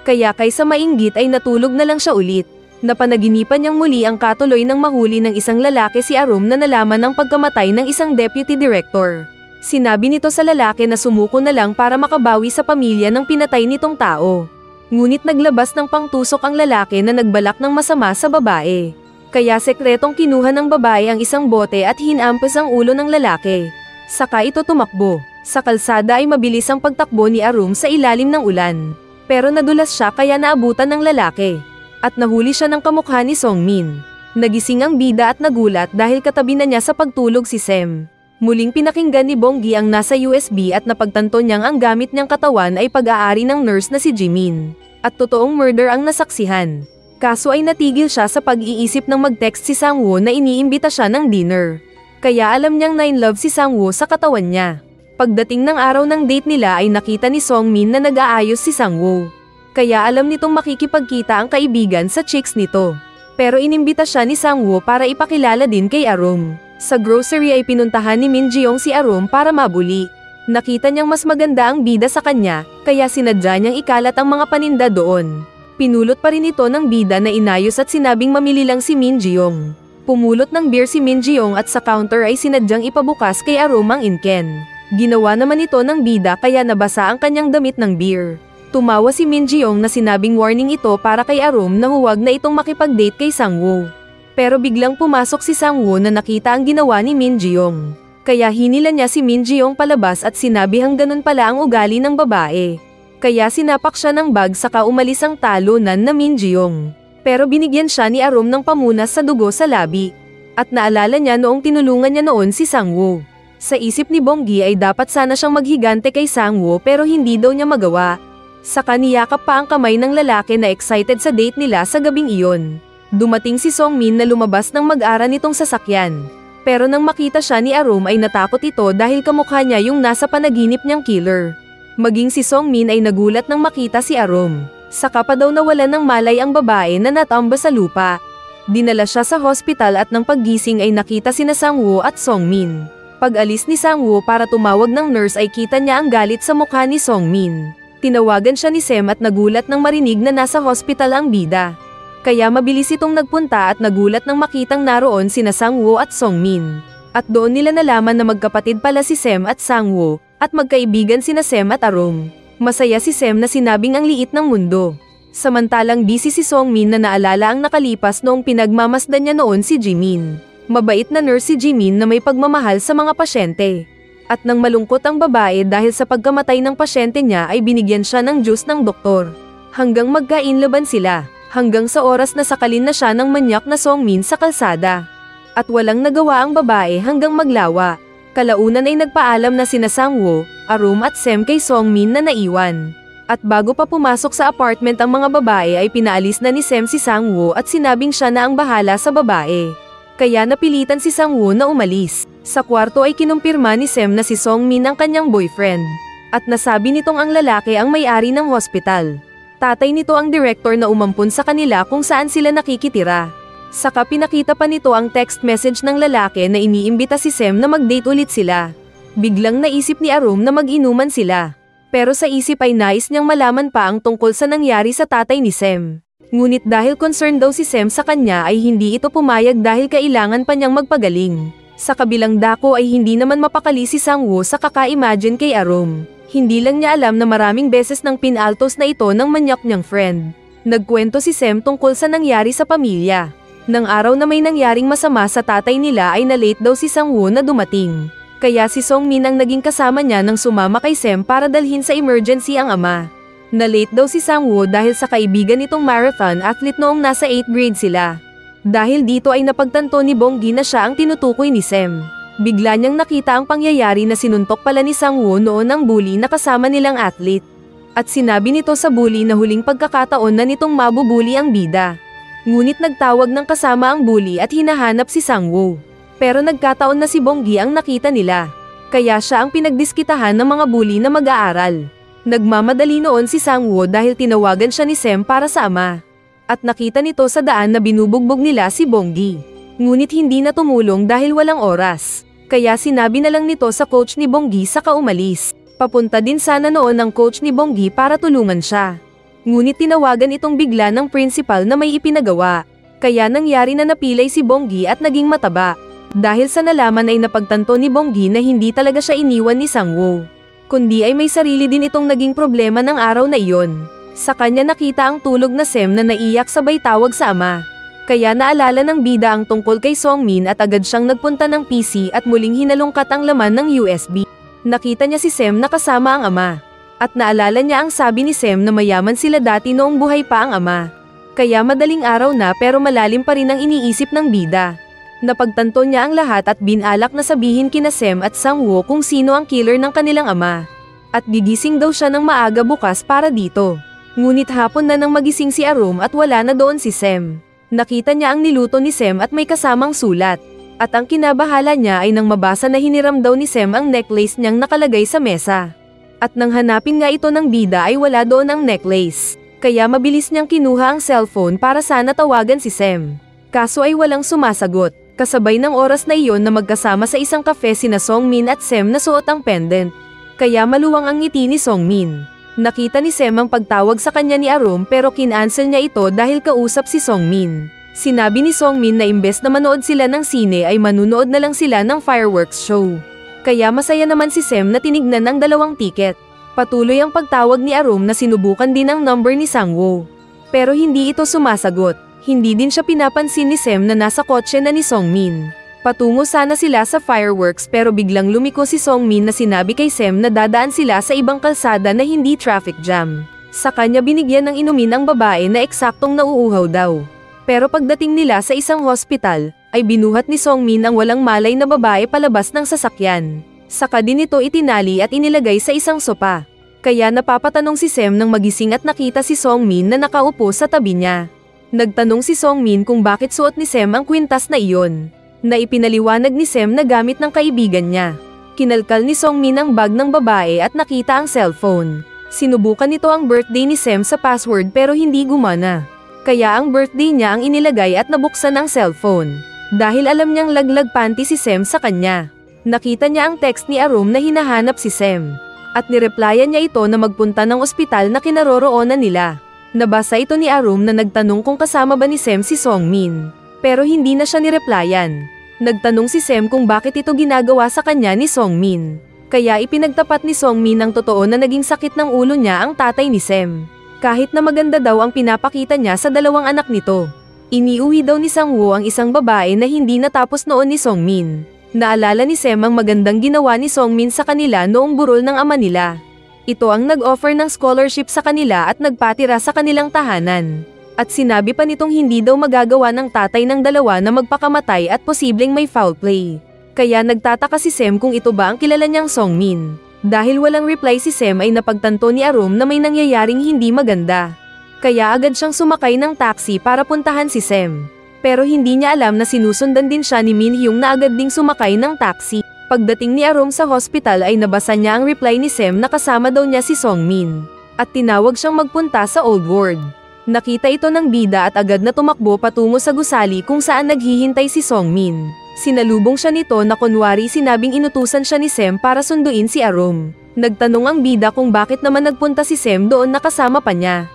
Kaya kaysa mainggit ay natulog na lang siya ulit. Napanaginipan niyang muli ang katuloy ng mahuli ng isang lalaki si Arum na nalaman ang pagkamatay ng isang deputy director. Sinabi nito sa lalaki na sumuko na lang para makabawi sa pamilya ng pinatay nitong tao. Ngunit naglabas ng pangtusok ang lalaki na nagbalak ng masama sa babae. Kaya sekretong kinuha ng babae ang isang bote at hinampas ang ulo ng lalaki. Saka ito tumakbo. Sa kalsada ay mabilis ang pagtakbo ni Arum sa ilalim ng ulan. Pero nadulas siya kaya naabutan ng lalaki. At nahuli siya ng kamukha ni Song Min. Nagising ang bida at nagulat dahil katabi na niya sa pagtulog si Sem. Muling pinakinggan ni Bonggi ang nasa USB at napagtanto niyang ang gamit niyang katawan ay pag-aari ng nurse na si Jimin. At totoong murder ang nasaksihan. Kaso ay natigil siya sa pag-iisip ng mag-text si Sangwoo na iniimbita siya ng dinner. Kaya alam niyang na-in-love si Sangwoo sa katawan niya. Pagdating ng araw ng date nila ay nakita ni Songmin na nag-aayos si Sangwoo. Kaya alam nitong makikipagkita ang kaibigan sa chicks nito. Pero inimbita siya ni Sangwoo para ipakilala din kay Arum. Sa grocery ay pinuntahan ni Min Ji-young si Arum para mabuli. Nakita niyang mas maganda ang bida sa kanya, kaya sinadya niyang ikalat ang mga paninda doon. Pinulot pa rin ito ng bida na inayos at sinabing mamili lang si Min Ji-young. Pumulot ng beer si Min Ji-young at sa counter ay sinadyang ipabukas kay Arum ang inken. Ginawa naman ito ng bida kaya nabasa ang kanyang damit ng beer. Tumawa si Min Ji-young na sinabing warning ito para kay Arum na huwag na itong makipag-date kay Sangwoo. Pero biglang pumasok si Sangwoo na nakita ang ginawa ni Min Ji-young. Kaya hinila niya si Min Ji-young palabas at sinabi hang ganun pala ang ugali ng babae. Kaya sinapak siya ng bag saka umalis ang talunan na Min Ji-young. Pero binigyan siya ni Arum ng pamunas sa dugo sa labi. At naalala niya noong tinulungan niya noon si Sangwoo. Sa isip ni Bonggi ay dapat sana siyang maghigante kay Sangwoo pero hindi daw niya magawa. Saka niyakap pa ang kamay ng lalaki na excited sa date nila sa gabing iyon. Dumating si Songmin na lumabas ng mag-ara nitong sasakyan. Pero nang makita siya ni Arum ay natakot ito dahil kamukha niya yung nasa panaginip niyang killer. Maging si Songmin ay nagulat nang makita si Arum. Saka pa daw nawalan ng malay ang babae na natamba sa lupa. Dinala siya sa hospital at nang paggising ay nakita sina Sangwoo at Songmin. Pag-alis ni Sangwoo para tumawag ng nurse ay kita niya ang galit sa mukha ni Songmin. Tinawagan siya ni Sem at nagulat nang marinig na nasa hospital ang bida. Kaya mabilis itong nagpunta at nagulat nang makitang naroon sina Sangwoo at Songmin. At doon nila nalaman na magkapatid pala si Sem at Sangwoo, at magkaibigan sina Sem at Arum. Masaya si Sem na sinabing ang liit ng mundo. Samantalang busy si Songmin na naalala ang nakalipas noong pinagmamasdan niya noon si Jimin. Mabait na nurse si Jimin na may pagmamahal sa mga pasyente. At nang malungkot ang babae dahil sa pagkamatay ng pasyente niya ay binigyan siya ng juice ng doktor. Hanggang magkainlaban sila. Hanggang sa oras na sakalin na siya ng manyak na Songmin sa kalsada. At walang nagawa ang babae hanggang maglawa. Kalaunan ay nagpaalam na sina Sangwoo, Arum at Sem kay Songmin na naiwan. At bago pa pumasok sa apartment ang mga babae ay pinaalis na ni Sem si Sangwoo at sinabing siya na ang bahala sa babae. Kaya napilitan si Sangwoo na umalis. Sa kwarto ay kinumpirma ni Sem na si Songmin ang kanyang boyfriend. At nasabi nitong ang lalaki ang may-ari ng hospital. Tatay nito ang director na umampun sa kanila kung saan sila nakikitira. Saka pinakita pa nito ang text message ng lalaki na iniimbita si Sem na mag-date ulit sila. Biglang naisip ni Arum na mag-inuman sila. Pero sa isip ay nais niyang malaman pa ang tungkol sa nangyari sa tatay ni Sem. Ngunit dahil concerned daw si Sem sa kanya ay hindi ito pumayag dahil kailangan pa niyang magpagaling. Sa kabilang dako ay hindi naman mapakali si Sangwoo sa kaka-imagine kay Arum. Hindi lang niya alam na maraming beses nang pinaltos na ito ng manyak niyang friend. Nagkwento si Sem tungkol sa nangyari sa pamilya. Nang araw na may nangyaring masama sa tatay nila ay na-late daw si Sangwoo na dumating. Kaya si Songmin ang naging kasama niya nang sumama kay Sem para dalhin sa emergency ang ama. Na-late daw si Sangwoo dahil sa kaibigan nitong marathon athlete noong nasa 8th grade sila. Dahil dito ay napagtanto ni Bonggi na siya ang tinutukoy ni Sem. Bigla niyang nakita ang pangyayari na sinuntok pala ni Sangwoo noon ang bully na kasama nilang athlete. At sinabi nito sa bully na huling pagkakataon na nitong mabubuli ang bida. Ngunit nagtawag ng kasama ang bully at hinahanap si Sangwoo. Pero nagkataon na si Bonggi ang nakita nila. Kaya siya ang pinagdiskitahan ng mga bully na mag-aaral. Nagmamadali noon si Sangwoo dahil tinawagan siya ni Sem para sa ama. At nakita nito sa daan na binubugbog nila si Bonggi. Ngunit hindi na tumulong dahil walang oras. Kaya sinabi na lang nito sa coach ni Bonggi saka umalis. Papunta din sana noon ang coach ni Bonggi para tulungan siya. Ngunit tinawagan itong bigla ng principal na may ipinagawa. Kaya nangyari na napilay si Bonggi at naging mataba. Dahil sa nalaman ay napagtanto ni Bonggi na hindi talaga siya iniwan ni Sangwoo. Kundi ay may sarili din itong naging problema ng araw na iyon. Sa kanya nakita ang tulog na Sem na naiyak sabay tawag sa ama. Kaya naalala ng bida ang tungkol kay Songmin at agad siyang nagpunta ng PC at muling hinalungkat ang laman ng USB. Nakita niya si Sem na kasama ang ama. At naalala niya ang sabi ni Sem na mayaman sila dati noong buhay pa ang ama. Kaya madaling araw na pero malalim pa rin ang iniisip ng bida. Napagtanto niya ang lahat at binalak na sabihin kina Sem at Sang-woo kung sino ang killer ng kanilang ama. At gigising daw siya ng maaga bukas para dito. Ngunit hapon na nang magising si Arum at wala na doon si Sem. Nakita niya ang niluto ni Sem at may kasamang sulat. At ang kinabahala niya ay nang mabasa na hiniram daw ni Sem ang necklace niyang nakalagay sa mesa. At nang hanapin nga ito ng bida ay wala doon ang necklace. Kaya mabilis niyang kinuha ang cellphone para sana tawagan si Sem. Kaso ay walang sumasagot. Kasabay ng oras na iyon na magkasama sa isang kafe sina Songmin at Sem na suot ang pendant. Kaya maluwang ang ngiti ni Songmin. Nakita ni Sem ang pagtawag sa kanya ni Arum pero kinancel niya ito dahil kausap si Songmin. Sinabi ni Songmin na imbes na manood sila ng sine ay manunood na lang sila ng fireworks show. Kaya masaya naman si Sem na tinignan ang 2 tiket. Patuloy ang pagtawag ni Arum na sinubukan din ang number ni Sang-woo. Pero hindi ito sumasagot. Hindi din siya pinapansin ni Sem na nasa kotse na ni Songmin. Patungo sana sila sa fireworks pero biglang lumiko si Songmin na sinabi kay Sem na dadaan sila sa ibang kalsada na hindi traffic jam. Sa kanya binigyan ng inumin ang babae na eksaktong nauuhaw daw. Pero pagdating nila sa isang hospital, ay binuhat ni Songmin ang walang malay na babae palabas ng sasakyan. Saka din ito itinali at inilagay sa isang sopa. Kaya napapatanong si Sem nang magising at nakita si Songmin na nakaupo sa tabi niya. Nagtanong si Songmin kung bakit suot ni Sem ang kwintas na iyon. Na ipinaliwanag ni Sem na gamit ng kaibigan niya. Kinalkal ni Songmin ang bag ng babae at nakita ang cellphone. Sinubukan nito ang birthday ni Sem sa password pero hindi gumana. Kaya ang birthday niya ang inilagay at nabuksan ang cellphone. Dahil alam niyang laglag panty si Sem sa kanya. Nakita niya ang text ni Arum na hinahanap si Sem. At nireplyan niya ito na magpunta ng ospital na kinaroroonan nila. Nabasa ito ni Arum na nagtanong kung kasama ba ni Sem si Songmin. Pero hindi na siya nireplyan. Nagtanong si Sem kung bakit ito ginagawa sa kanya ni Songmin. Kaya ipinagtapat ni Songmin ang totoo na naging sakit ng ulo niya ang tatay ni Sem. Kahit na maganda daw ang pinapakita niya sa 2 anak nito. Iniuwi daw ni Sang-woo ang isang babae na hindi natapos noon ni Songmin. Naalala ni Sem ang magandang ginawa ni Songmin sa kanila noong burol ng ama nila. Ito ang nag-offer ng scholarship sa kanila at nagpatira sa kanilang tahanan. At sinabi pa nitong hindi daw magagawa ng tatay ng 2 na magpakamatay at posibleng may foul play. Kaya nagtataka si Sem kung ito ba ang kilala niyang Songmin. Dahil walang reply si Sem ay napagtanto ni Arum na may nangyayaring hindi maganda. Kaya agad siyang sumakay ng taxi para puntahan si Sem. Pero hindi niya alam na sinusundan din siya ni Min Hyung na agad ding sumakay ng taxi. Pagdating ni Arum sa hospital ay nabasa niya ang reply ni Sem na kasama daw niya si Songmin. At tinawag siyang magpunta sa Old Ward. Nakita ito ng bida at agad na tumakbo patungo sa gusali kung saan naghihintay si Songmin. Sinalubong siya nito na kunwari sinabing inutusan siya ni Sem para sunduin si Arum. Nagtanong ang bida kung bakit naman nagpunta si Sem doon na kasama pa niya.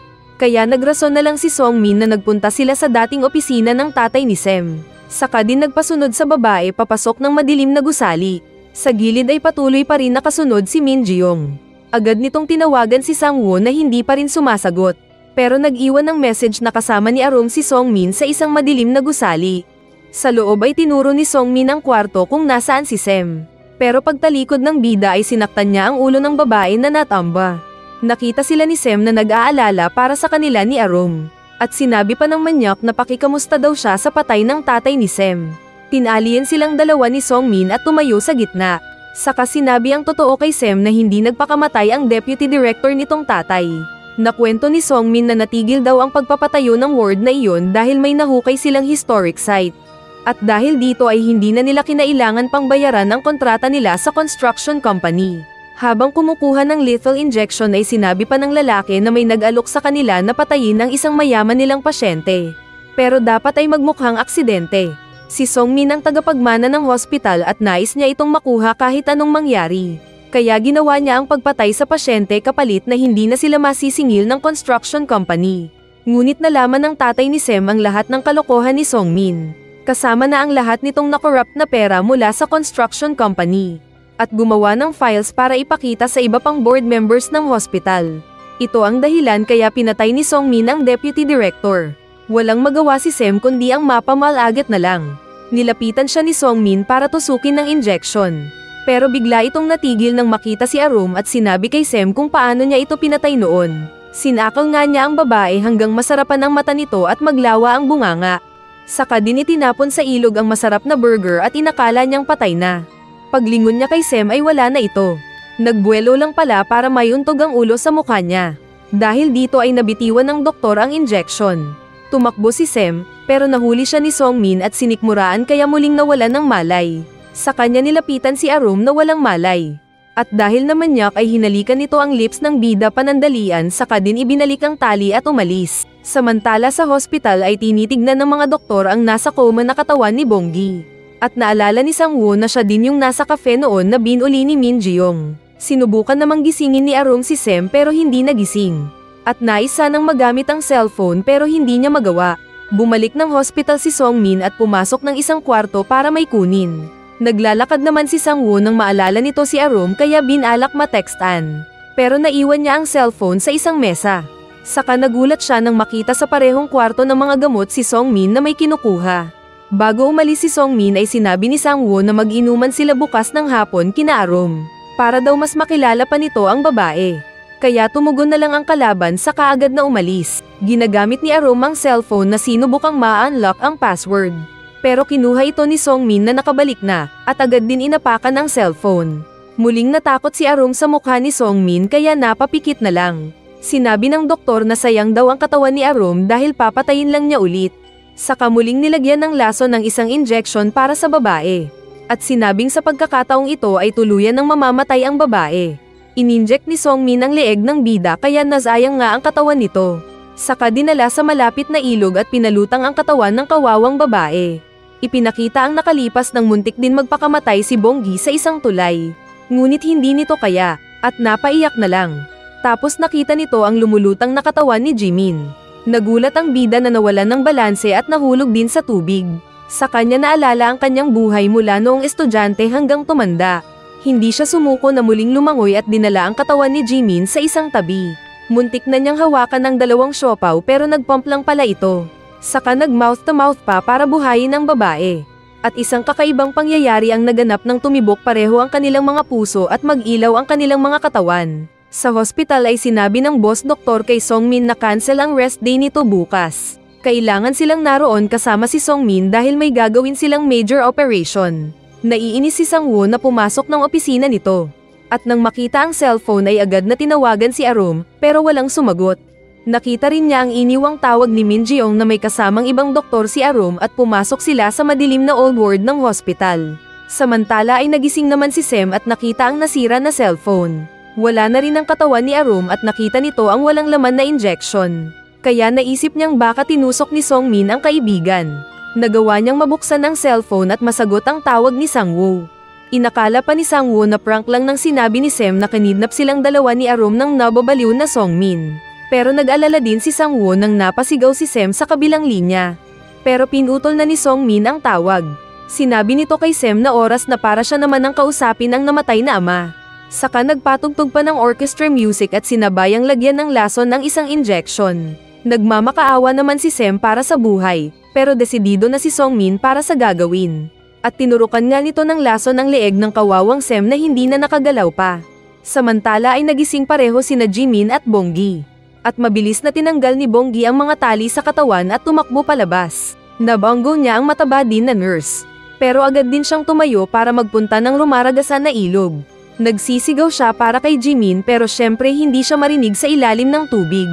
Kaya nagrason na lang si Songmin na nagpunta sila sa dating opisina ng tatay ni Sem. Saka din nagpasunod sa babae papasok ng madilim na gusali. Sa gilid ay patuloy pa rin nakasunod si Min Jeong. Agad nitong tinawagan si Sang-woo na hindi pa rin sumasagot. Pero nag-iwan ng message na kasama ni Arum si Songmin sa isang madilim na gusali. Sa loob ay tinuro ni Songmin ang kwarto kung nasaan si Sem. Pero pagtalikod ng bida ay sinaktan niya ang ulo ng babae na natamba. Nakita sila ni Sem na nag-aalala para sa kanila ni Arum. At sinabi pa ng manyak na pakikamusta daw siya sa patay ng tatay ni Sem. Tinalian silang 2 ni Songmin at tumayo sa gitna. Saka sinabi ang totoo kay Sem na hindi nagpakamatay ang deputy director nitong tatay. Nakwento ni Songmin na natigil daw ang pagpapatayo ng ward na iyon dahil may nahukay silang historic site. At dahil dito ay hindi na nila kinailangan pang bayaran ang kontrata nila sa construction company. Habang kumukuha ng lethal injection ay sinabi pa ng lalaki na may nag-alok sa kanila na patayin ang isang mayaman nilang pasyente. Pero dapat ay magmukhang aksidente. Si Songmin ang tagapagmana ng hospital at nais niya itong makuha kahit anong mangyari. Kaya ginawa niya ang pagpatay sa pasyente kapalit na hindi na sila masisingil ng construction company. Ngunit nalaman ng tatay ni Sem ang lahat ng kalokohan ni Songmin. Kasama na ang lahat nitong na-corrupt na pera mula sa construction company. At gumawa ng files para ipakita sa iba pang board members ng hospital. Ito ang dahilan kaya pinatay ni Songmin ang deputy director. Walang magawa si Sem kundi ang mapamalagat na lang. Nilapitan siya ni Songmin para tusukin ng injection. Pero bigla itong natigil nang makita si Arum at sinabi kay Sem kung paano niya ito pinatay noon. Sinakal nga niya ang babae hanggang masarapan ang mata nito at maglawa ang bunganga. Saka din itinapon sa ilog ang masarap na burger at inakala niyang patay na. Paglingon niya kay Sem ay wala na ito. Nagbuwelo lang pala para mayuntog ang ulo sa mukha niya. Dahil dito ay nabitiwan ng doktor ang injection. Tumakbo si Sem, pero nahuli siya ni Songmin at sinikmuraan kaya muling nawalan ng malay. Sa kanya nilapitan si Arum na walang malay. At dahil naman niyak ay hinalikan nito ang lips ng bida panandalian saka din ibinalik ang tali at umalis. Samantala sa hospital ay tinitignan ng mga doktor ang nasa coma na katawan ni Bonggi. At naalala ni Sang-woo na siya din yung nasa cafe noon na binuli ni Min Ji-young. Sinubukan namang gisingin ni Arum si Sem pero hindi nagising. At nais sanang magamit ang cellphone pero hindi niya magawa. Bumalik ng hospital si Songmin at pumasok ng isang kwarto para may kunin. Naglalakad naman si Sang-woo nang maalala nito si Arum kaya binalak matextan. Pero naiwan niya ang cellphone sa isang mesa. Saka nagulat siya nang makita sa parehong kwarto ng mga gamot si Songmin na may kinukuha. Bago umalis si Songmin ay sinabi ni Sang-woo na mag-inuman sila bukas ng hapon kina Arum. Para daw mas makilala pa nito ang babae. Kaya tumugon na lang ang kalaban sa kaagad na umalis. Ginagamit ni Arum ang cellphone na sinubukang ma-unlock ang password. Pero kinuha ito ni Songmin na nakabalik na, at agad din inapakan ang cellphone. Muling natakot si Arum sa mukha ni Songmin kaya napapikit na lang. Sinabi ng doktor na sayang daw ang katawan ni Arum dahil papatayin lang niya ulit. Saka muling nilagyan ng laso ng isang injection para sa babae. At sinabing sa pagkakataong ito ay tuluyan ng mamamatay ang babae. Ininject ni Songmin ang leeg ng bida kaya nasayang nga ang katawan nito. Saka dinala sa malapit na ilog at pinalutang ang katawan ng kawawang babae. Ipinakita ang nakalipas ng muntik din magpakamatay si Bonggi sa isang tulay. Ngunit hindi nito kaya, at napaiyak na lang. Tapos nakita nito ang lumulutang na katawan ni Jimin. Nagulat ang bida na nawalan ng balanse at nahulog din sa tubig. Sa kanya naalala ang kanyang buhay mula noong estudyante hanggang tumanda. Hindi siya sumuko na muling lumangoy at dinala ang katawan ni Jimin sa isang tabi. Muntik na niyang hawakan ng dalawang siopaw pero nagpump lang pala ito. Saka nag-mouth-to-mouth pa para buhayin ang babae. At isang kakaibang pangyayari ang naganap nang tumibok pareho ang kanilang mga puso at mag-ilaw ang kanilang mga katawan. Sa hospital ay sinabi ng boss doktor kay Songmin na cancel ang rest day nito bukas. Kailangan silang naroon kasama si Songmin dahil may gagawin silang major operation. Naiinis si Sang-woo na pumasok ng opisina nito. At nang makita ang cellphone ay agad na tinawagan si Arum, pero walang sumagot. Nakita rin niya ang iniwang tawag ni Min Ji-young na may kasamang ibang doktor si Arum at pumasok sila sa madilim na old ward ng hospital. Samantala ay nagising naman si Sem at nakita ang nasira na cellphone. Wala na rin ang katawan ni Arum at nakita nito ang walang laman na injection. Kaya naisip niyang baka tinusok ni Songmin ang kaibigan. Nagawa niyang mabuksan ang cellphone at masagot ang tawag ni Sang-woo. Inakala pa ni Sang-woo na prank lang nang sinabi ni Sem na kinidnap silang dalawa ni Arum ng nababaliw na Songmin. Pero nag-alala din si Sang-woo nang napasigaw si Sem sa kabilang linya. Pero pinutol na ni Songmin ang tawag. Sinabi nito kay Sem na oras na para siya naman ang kausapin ang namatay na ama. Saka nagpatugtog pa ng orchestra music at sinabayang lagyan ng lason ng isang injection. Nagmamakaawa naman si Sem para sa buhay, pero desidido na si Songmin para sa gagawin. At tinurukan nga nito ng lason ang leeg ng kawawang Sem na hindi na nakagalaw pa. Samantala ay nagising pareho sina Jimin at Bonggi. At mabilis na tinanggal ni Bonggi ang mga tali sa katawan at tumakbo palabas. Nabanggo niya ang mataba din na nurse. Pero agad din siyang tumayo para magpunta ng rumaragasan na ilog. Nagsisigaw siya para kay Jimin pero syempre hindi siya marinig sa ilalim ng tubig.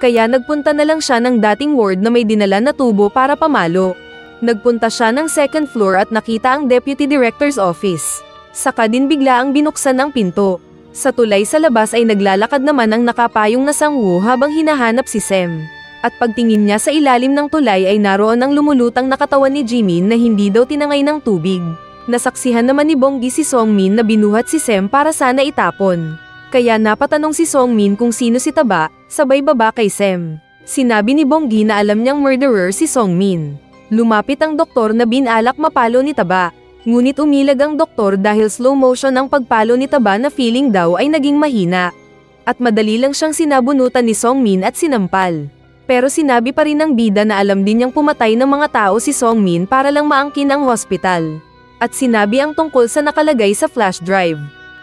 Kaya nagpunta na lang siya ng dating ward na may dinala na tubo para pamalo. Nagpunta siya ng second floor at nakita ang deputy director's office. Saka din bigla ang binuksan ang pinto. Sa tulay sa labas ay naglalakad naman ang nakapayong na Sang-woo habang hinahanap si Sem. At pagtingin niya sa ilalim ng tulay ay naroon ang lumulutang na katawan ni Jimin na hindi daw tinangay ng tubig. Nasaksihan naman ni Bonggi si Songmin na binuhat si Sem para sana itapon. Kaya napatanong si Songmin kung sino si Taba, sabay baba kay Sem. Sinabi ni Bonggi na alam niyang murderer si Songmin. Lumapit ang doktor na binalak mapalo ni Taba. Ngunit umilag ang doktor dahil slow motion ang pagpalo ni Taba na feeling daw ay naging mahina. At madali lang siyang sinabunutan ni Songmin at sinampal. Pero sinabi pa rin ng bida na alam din niyang pumatay ng mga tao si Songmin para lang maangkin ang hospital. At sinabi ang tungkol sa nakalagay sa flash drive.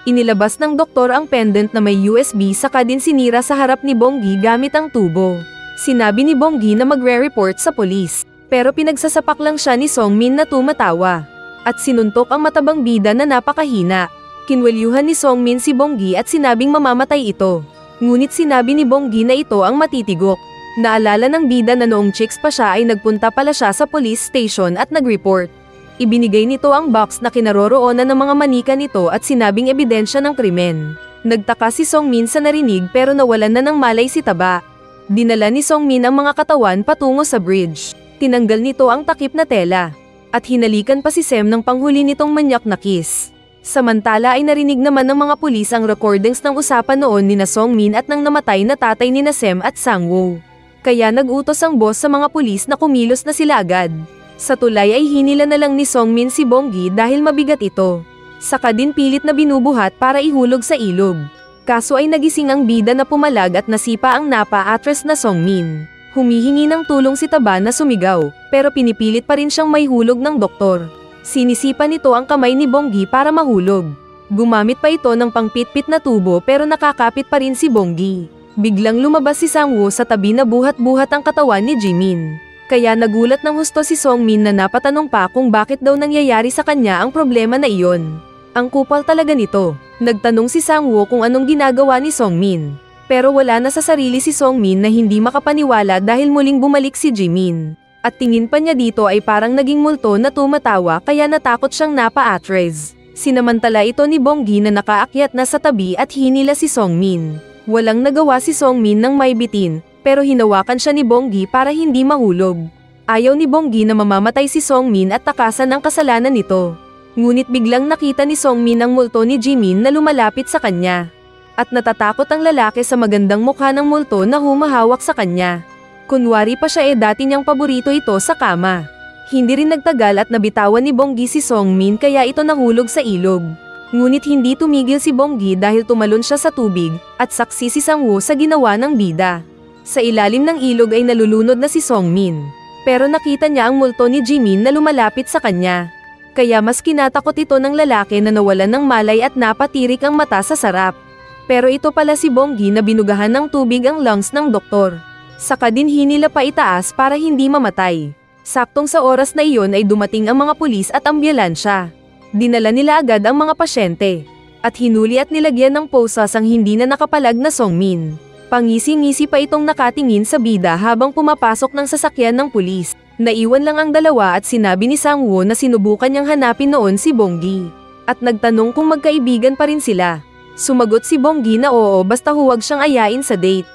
Inilabas ng doktor ang pendant na may USB saka din sinira sa harap ni Bonggi gamit ang tubo. Sinabi ni Bonggi na magre-report sa polis. Pero pinagsasapak lang siya ni Songmin na tumatawa. At sinuntok ang matabang bida na napakahina. Kinwelyuhan ni Songmin si Bonggi at sinabing mamamatay ito. Ngunit sinabi ni Bonggi na ito ang matitigok. Naalala ng bida na noong chicks pa siya ay nagpunta pala siya sa police station at nag-report. Ibinigay nito ang box na kinaroroonan ng mga manika nito at sinabing ebidensya ng krimen. Nagtaka si Songmin sa narinig pero nawalan na ng malay si Taba. Dinala ni Songmin ang mga katawan patungo sa bridge. Tinanggal nito ang takip na tela. At hinalikan pa si Sem ng panghuli nitong manyak na kiss. Samantala ay narinig naman ng mga pulis ang recordings ng usapan noon ni na Songmin at ng namatay na tatay ni na Sem at Sangwoo. Kaya nag-utos ang boss sa mga pulis na kumilos na sila agad. Sa tulay ay hinila na lang ni Songmin si Bonggi dahil mabigat ito. Saka din pilit na binubuhat para ihulog sa ilog. Kaso ay nagising ang bida na pumalag at nasipa ang napa-actress na Songmin. Humihingi ng tulong si Taba na sumigaw, pero pinipilit pa rin siyang maihulog ng doktor. Sinisipa nito ang kamay ni Bonggi para mahulog. Gumamit pa ito ng pangpitpit na tubo pero nakakapit pa rin si Bonggi. Biglang lumabas si Sangwoo sa tabi na buhat-buhat ang katawan ni Jimin. Kaya nagulat ng husto si Songmin na napatanong pa kung bakit daw nangyayari sa kanya ang problema na iyon. Ang kupal talaga nito. Nagtanong si Sangwoo kung anong ginagawa ni Songmin. Pero wala na sa sarili si Songmin na hindi makapaniwala dahil muling bumalik si Jimin. At tingin pa niya dito ay parang naging multo na tumatawa kaya natakot siyang napa-actress. Sinamantala ito ni Bonggi na nakaakyat na sa tabi at hinila si Songmin. Walang nagawa si Songmin ng may bitin, pero hinawakan siya ni Bonggi para hindi mahulog. Ayaw ni Bonggi na mamamatay si Songmin at takasan ang kasalanan nito. Ngunit biglang nakita ni Songmin ang multo ni Jimin na lumalapit sa kanya. At natatakot ang lalaki sa magandang mukha ng multo na humahawak sa kanya. Kunwari pa siya dati niyang paborito ito sa kama. Hindi rin nagtagal at nabitawan ni Bonggi si Songmin kaya ito nahulog sa ilog. Ngunit hindi tumigil si Bonggi dahil tumalon siya sa tubig at saksi si Sangwoo sa ginawa ng bida. Sa ilalim ng ilog ay nalulunod na si Songmin. Pero nakita niya ang multo ni Jimin na lumalapit sa kanya. Kaya mas kinatakot ito ng lalaki na nawalan ng malay at napatirik ang mata sa sarap. Pero ito pala si Bonggi na binugahan ng tubig ang lungs ng doktor. Saka din hinila pa itaas para hindi mamatay. Saktong sa oras na iyon ay dumating ang mga pulis at ambulansya. Dinala nila agad ang mga pasyente. At hinuli at nilagyan ng posas ang hindi na nakapalag na Songmin. Pangisi-ngisi pa itong nakatingin sa bida habang pumapasok ng sasakyan ng pulis. Naiwan lang ang dalawa at sinabi ni Sangwoo na sinubukan niyang hanapin noon si Bonggi. At nagtanong kung magkaibigan pa rin sila. Sumagot si Bonggi na oo basta huwag siyang ayain sa date.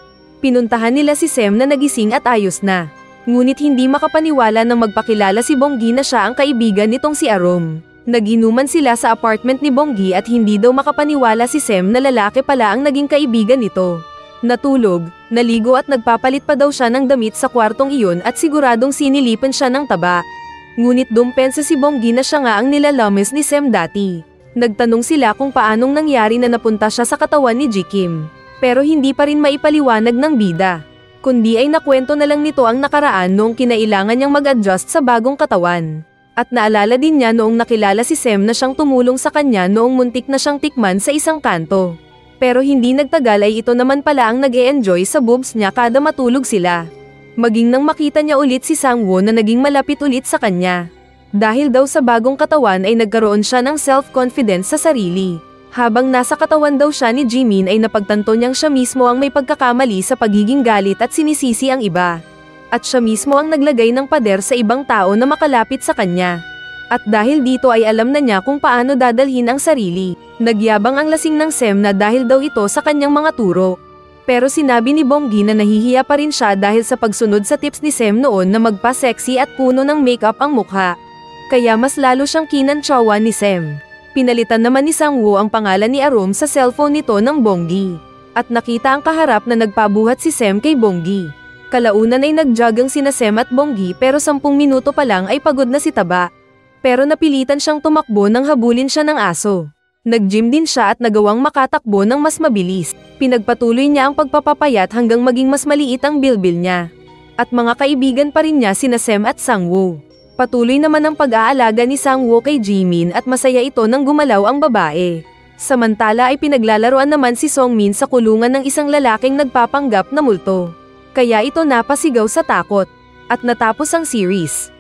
Pinuntahan nila si Sem na nagising at ayos na. Ngunit hindi makapaniwala nang magpakilala si Bonggi na siya ang kaibigan nitong si Arom. Naginuman sila sa apartment ni Bonggi at hindi daw makapaniwala si Sem na lalaki pala ang naging kaibigan nito. Natulog, naligo at nagpapalit pa daw siya ng damit sa kwartong iyon at siguradong sinilipan siya ng Taba. Ngunit dumpensa si Bonggi na siya nga ang nilalamis ni Sem dati. Nagtanong sila kung paanong nangyari na napunta siya sa katawan ni Ji Kim. Pero hindi pa rin maipaliwanag ng bida. Kundi ay nakwento na lang nito ang nakaraan noong kinailangan niyang mag-adjust sa bagong katawan. At naalala din niya noong nakilala si Sem na siyang tumulong sa kanya noong muntik na siyang tikman sa isang kanto. Pero hindi nagtagal ay ito naman pala ang nag-e-enjoy sa boobs niya kada matulog sila. Maging nang makita niya ulit si Sangwoo na naging malapit ulit sa kanya. Dahil daw sa bagong katawan ay nagkaroon siya ng self-confidence sa sarili. Habang nasa katawan daw siya ni Jimin ay napagtanto niyang siya mismo ang may pagkakamali sa pagiging galit at sinisisi ang iba. At siya mismo ang naglagay ng pader sa ibang tao na makalapit sa kanya. At dahil dito ay alam na niya kung paano dadalhin ang sarili. Nagyabang ang lasing ng Sem na dahil daw ito sa kanyang mga turo. Pero sinabi ni Bonggi na nahihiya pa rin siya dahil sa pagsunod sa tips ni Sem noon na magpa-sexy at puno ng makeup ang mukha. Kaya mas lalo siyang kinantsawan ni Sem. Pinalitan naman ni Sangwoo ang pangalan ni Arom sa cellphone nito ng Bonggi. At nakita ang kaharap na nagpabuhat si Sem kay Bonggi. Kalaunan ay nagjogging sina Sem at Bonggi pero 10 minuto pa lang ay pagod na si Taba. Pero napilitan siyang tumakbo nang habulin siya ng aso. Nag-gym din siya at nagawang makatakbo ng mas mabilis. Pinagpatuloy niya ang pagpapapayat hanggang maging mas maliit ang bilbil niya. At mga kaibigan pa rin niya sina Sem at Sangwoo. Patuloy naman ang pag-aalaga ni Sangwoo kay Jimin at masaya ito nang gumalaw ang babae. Samantala ay pinaglalaroan naman si Songmin sa kulungan ng isang lalaking nagpapanggap na multo. Kaya ito napasigaw sa takot. At natapos ang series.